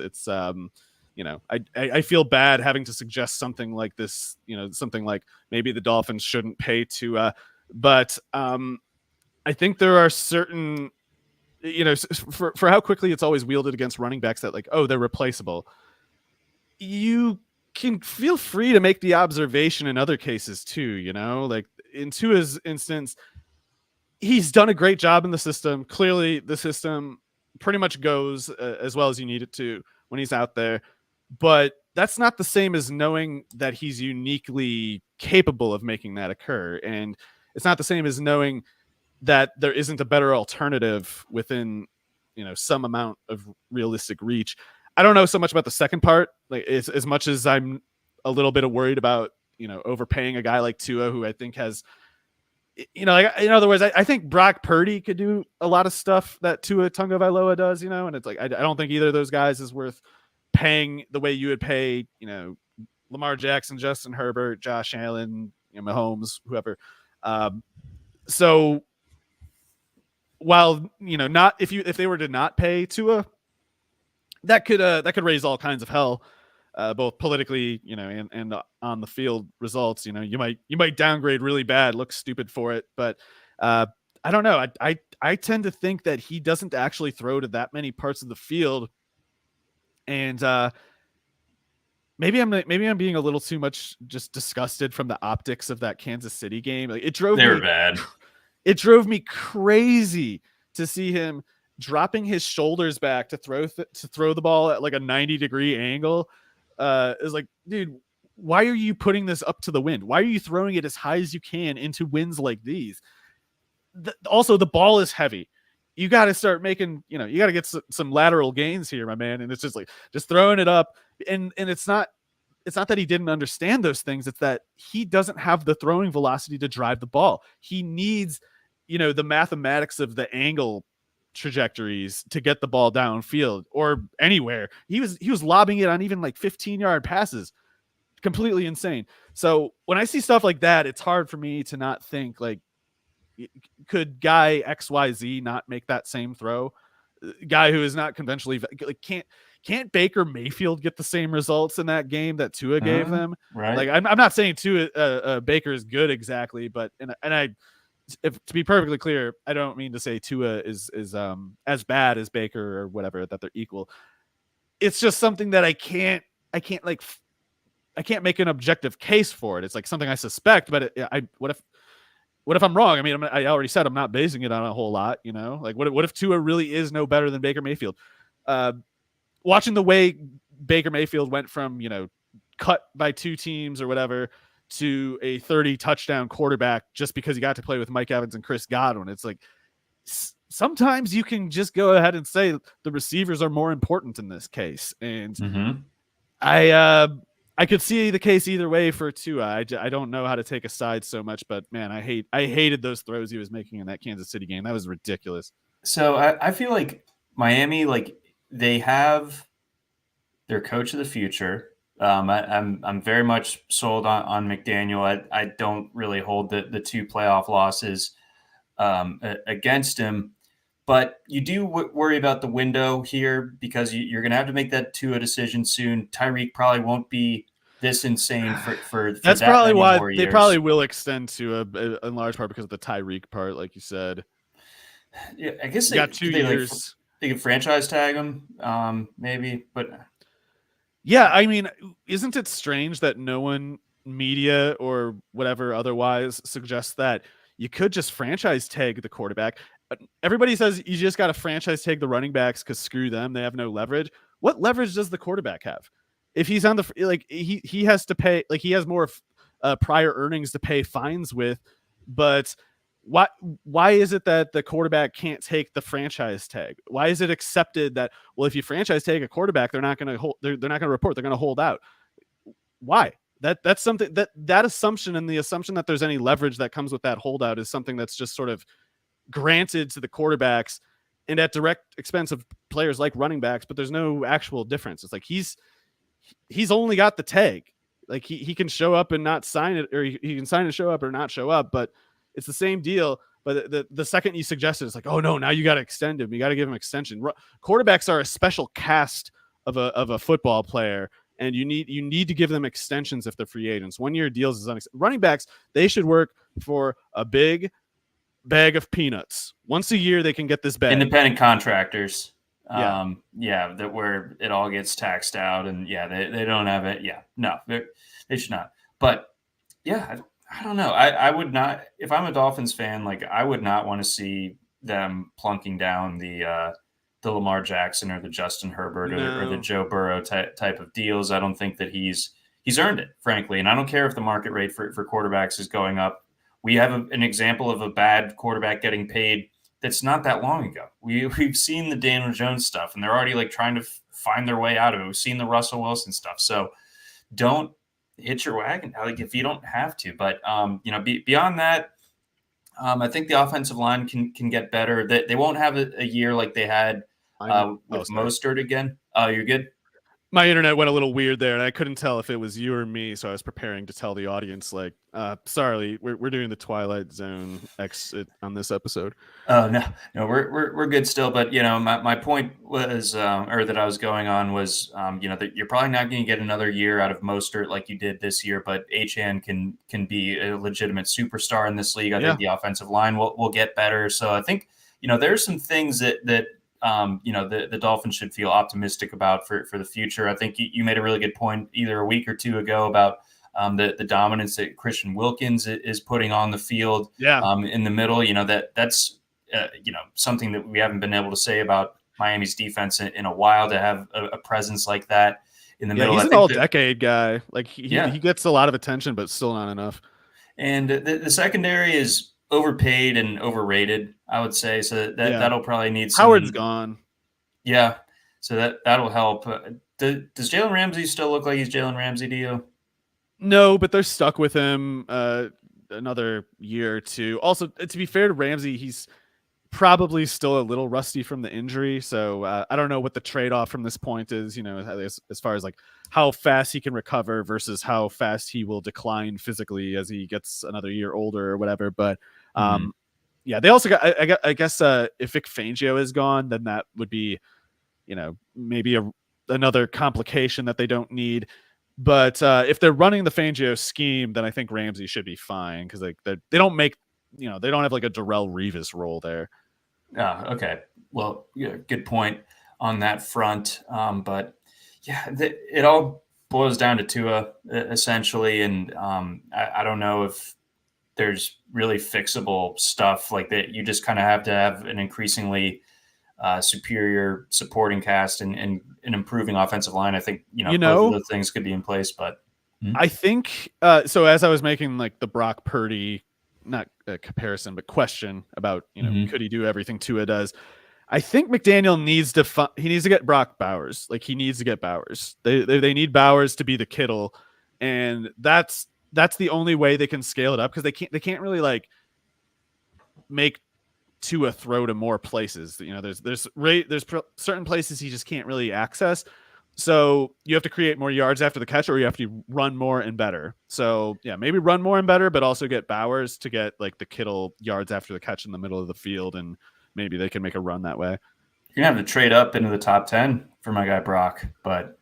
feel bad having to suggest something like this. Something like maybe the Dolphins shouldn't pay to, but I think there are certain, for how quickly it's always wielded against running backs that, like, oh, they're replaceable. You can feel free to make the observation in other cases too, like in Tua's instance, he's done a great job in the system. Clearly the system pretty much goes as well as you need it to when he's out there, but that's not the same as knowing that he's uniquely capable of making that occur. And it's not the same as knowing that there isn't a better alternative within, some amount of realistic reach. I don't know so much about the second part, like as much as I'm a little bit worried about, overpaying a guy like Tua, who I think has, like, in other words, I think Brock Purdy could do a lot of stuff that Tua Tagovailoa does, and it's like, I don't think either of those guys is worth paying the way you would pay, Lamar Jackson, Justin Herbert, Josh Allen, Mahomes, whoever. So while, not if they were to not pay Tua, that could raise all kinds of hell, both politically, and on the field results. You might downgrade really bad, look stupid for it, but I don't know. I tend to think that he doesn't actually throw to that many parts of the field, and maybe I'm being a little too much just disgusted from the optics of that Kansas City game. Like, They were bad. It drove me crazy to see him dropping his shoulders back to throw the ball at like a 90-degree angle. Is like, dude, why are you putting this up to the wind? Why are you throwing it as high as you can into winds like these? Also, the ball is heavy. You got to start making, you got to get some lateral gains here, my man. And it's just like, just throwing it up. And it's not that he didn't understand those things. It's that he doesn't have the throwing velocity to drive the ball. He needs, the mathematics of the angle trajectories to get the ball downfield or anywhere. He was lobbing it on even like 15-yard passes. Completely insane. So when I see stuff like that, it's hard for me to not think, like, could guy XYZ not make that same throw? Guy who is not conventionally, like, can't Baker Mayfield get the same results in that game that Tua gave them? Right. Like, I'm not saying Tua Baker is good exactly, but to be perfectly clear, I don't mean to say Tua is as bad as Baker or whatever, that they're equal. It's just something that I can't make an objective case for it. It's like something I suspect, but what if I'm wrong? I mean, I already said I'm not basing it on a whole lot, like what if Tua really is no better than Baker Mayfield? Watching the way Baker Mayfield went from, cut by two teams or whatever to a 30 touchdown quarterback just because he got to play with Mike Evans and Chris Godwin. It's like, sometimes you can just go ahead and say the receivers are more important in this case. And I could see the case either way for Tua. I don't know how to take a side so much, but man, I hated those throws he was making in that Kansas City game. That was ridiculous. So I feel like Miami, like, they have their coach of the future. I'm very much sold on McDaniel. I don't really hold the two playoff losses against him, but you do worry about the window here because you're going to have to make that Tua decision soon. Tyreek probably won't be this insane for that's that probably many why more they years. probably will extend to in large part because of the Tyreek part, like you said. Yeah, I guess they got 2 years. They could franchise tag him, maybe, but yeah, I mean, isn't it strange that no one, media or whatever otherwise, suggests that you could just franchise tag the quarterback? Everybody says you just got to franchise tag the running backs because screw them, they have no leverage. what leverage does the quarterback have? If he's on the like he has to pay, like he has more prior earnings to pay fines with, but why is it that the quarterback can't take the franchise tag? Why is it accepted that, well, if you franchise tag a quarterback, they're not going to hold, they're not going to report, they're going to hold out? Why? That's something that assumption, and the assumption that there's any leverage that comes with that holdout, is something that's just sort of granted to the quarterbacks and at direct expense of players like running backs, but there's no actual difference. It's like he's only got the tag. Like he can show up and not sign it, or he can sign and show up or not show up, but it's the same deal. But the second you suggest it, it's like, oh no, now you got to extend him. You got to give him extension. Quarterbacks are a special cast of a football player, and you need to give them extensions if they're free agents. 1 year deals is running backs. They should work for a big bag of peanuts. Once a year, they can get this bag. Independent contractors. That where it all gets taxed out, and they don't have it. They should not. But I don't know. I would not, if I'm a Dolphins fan, like I would not want to see them plunking down the Lamar Jackson or the Justin Herbert or the Joe Burrow type of deals. I don't think that he's earned it, frankly. And I don't care if the market rate for quarterbacks is going up. We have an example of a bad quarterback getting paid that's not that long ago. We've seen the Daniel Jones stuff, and they're already like trying to find their way out of it. We've seen the Russell Wilson stuff. So don't hitch your wagon, like if you don't have to. But beyond that, I think the offensive line can get better. They won't have a year like they had with Mostert again. You're good. My internet went a little weird there, and I couldn't tell if it was you or me, so I was preparing to tell the audience, like, sorry, we're doing the Twilight Zone exit on this episode. Oh, no, we're good still. But, my point was, or that I was going on was, that you're probably not going to get another year out of Mostert like you did this year, but Achane can be a legitimate superstar in this league. I think the offensive line will get better. So I think, there's some things that the Dolphins should feel optimistic about for the future. I think you made a really good point either a week or two ago about the dominance that Christian Wilkins is putting on the field in the middle. That's something that we haven't been able to say about Miami's defense in a while, to have a presence like that in the middle. He's an all-decade guy. Like he gets a lot of attention, but still not enough. And the secondary is overpaid and overrated, I would say. So that'll probably need some. Howard's gone. Yeah. So that'll help. Does Jalen Ramsey still look like he's Jalen Ramsey to you? No, but they're stuck with him another year or two. Also, to be fair to Ramsey, he's probably still a little rusty from the injury. So I don't know what the trade-off from this point is, as far as like how fast he can recover versus how fast he will decline physically as he gets another year older or whatever. But they also got, I guess if Vic Fangio is gone, then that would be, maybe another complication that they don't need. But if they're running the Fangio scheme, then I think Ramsey should be fine, because like they don't make, they don't have like a Darrelle Revis role there. Okay. Well, good point on that front. But it all boils down to Tua essentially, and I don't know if there's really fixable stuff like that. You just kind of have to have an increasingly superior supporting cast and an improving offensive line. I think, both of those things could be in place, but I think so. As I was making like the Brock Purdy, not a comparison, but question about, could he do everything Tua does? I think McDaniel needs to get Brock Bowers. Like he needs to get Bowers. They need Bowers to be the Kittle, and that's the only way they can scale it up, because they can't really like make Tua throw to more places. There's certain places he just can't really access. So you have to create more yards after the catch, or you have to run more and better. So maybe run more and better, but also get Bowers to get like the Kittle yards after the catch in the middle of the field, and maybe they can make a run that way. You're gonna have to trade up into the top 10 for my guy Brock, but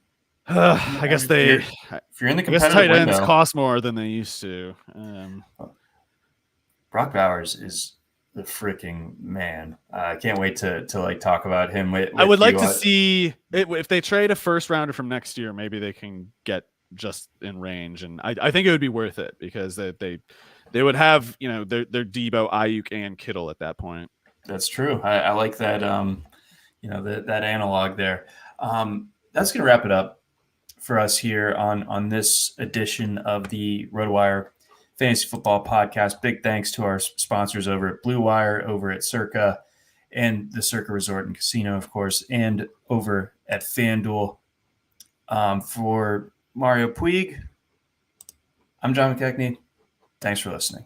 I guess if you're in the competitive tight ends window, cost more than they used to. Brock Bowers is the freaking man. I can't wait to like talk about him. I would like to see it, if they trade a first rounder from next year, maybe they can get just in range, and I think it would be worth it, because they would have their Debo, Ayuk, and Kittle at that point. That's true. I like that. That analog there. that's going to wrap it up for us here on this edition of the RotoWire Fantasy Football Podcast. Big thanks to our sponsors over at Blue Wire, over at Circa, and the Circa Resort and Casino, of course, and over at FanDuel. For Mario Puig, I'm John McKechnie. Thanks for listening.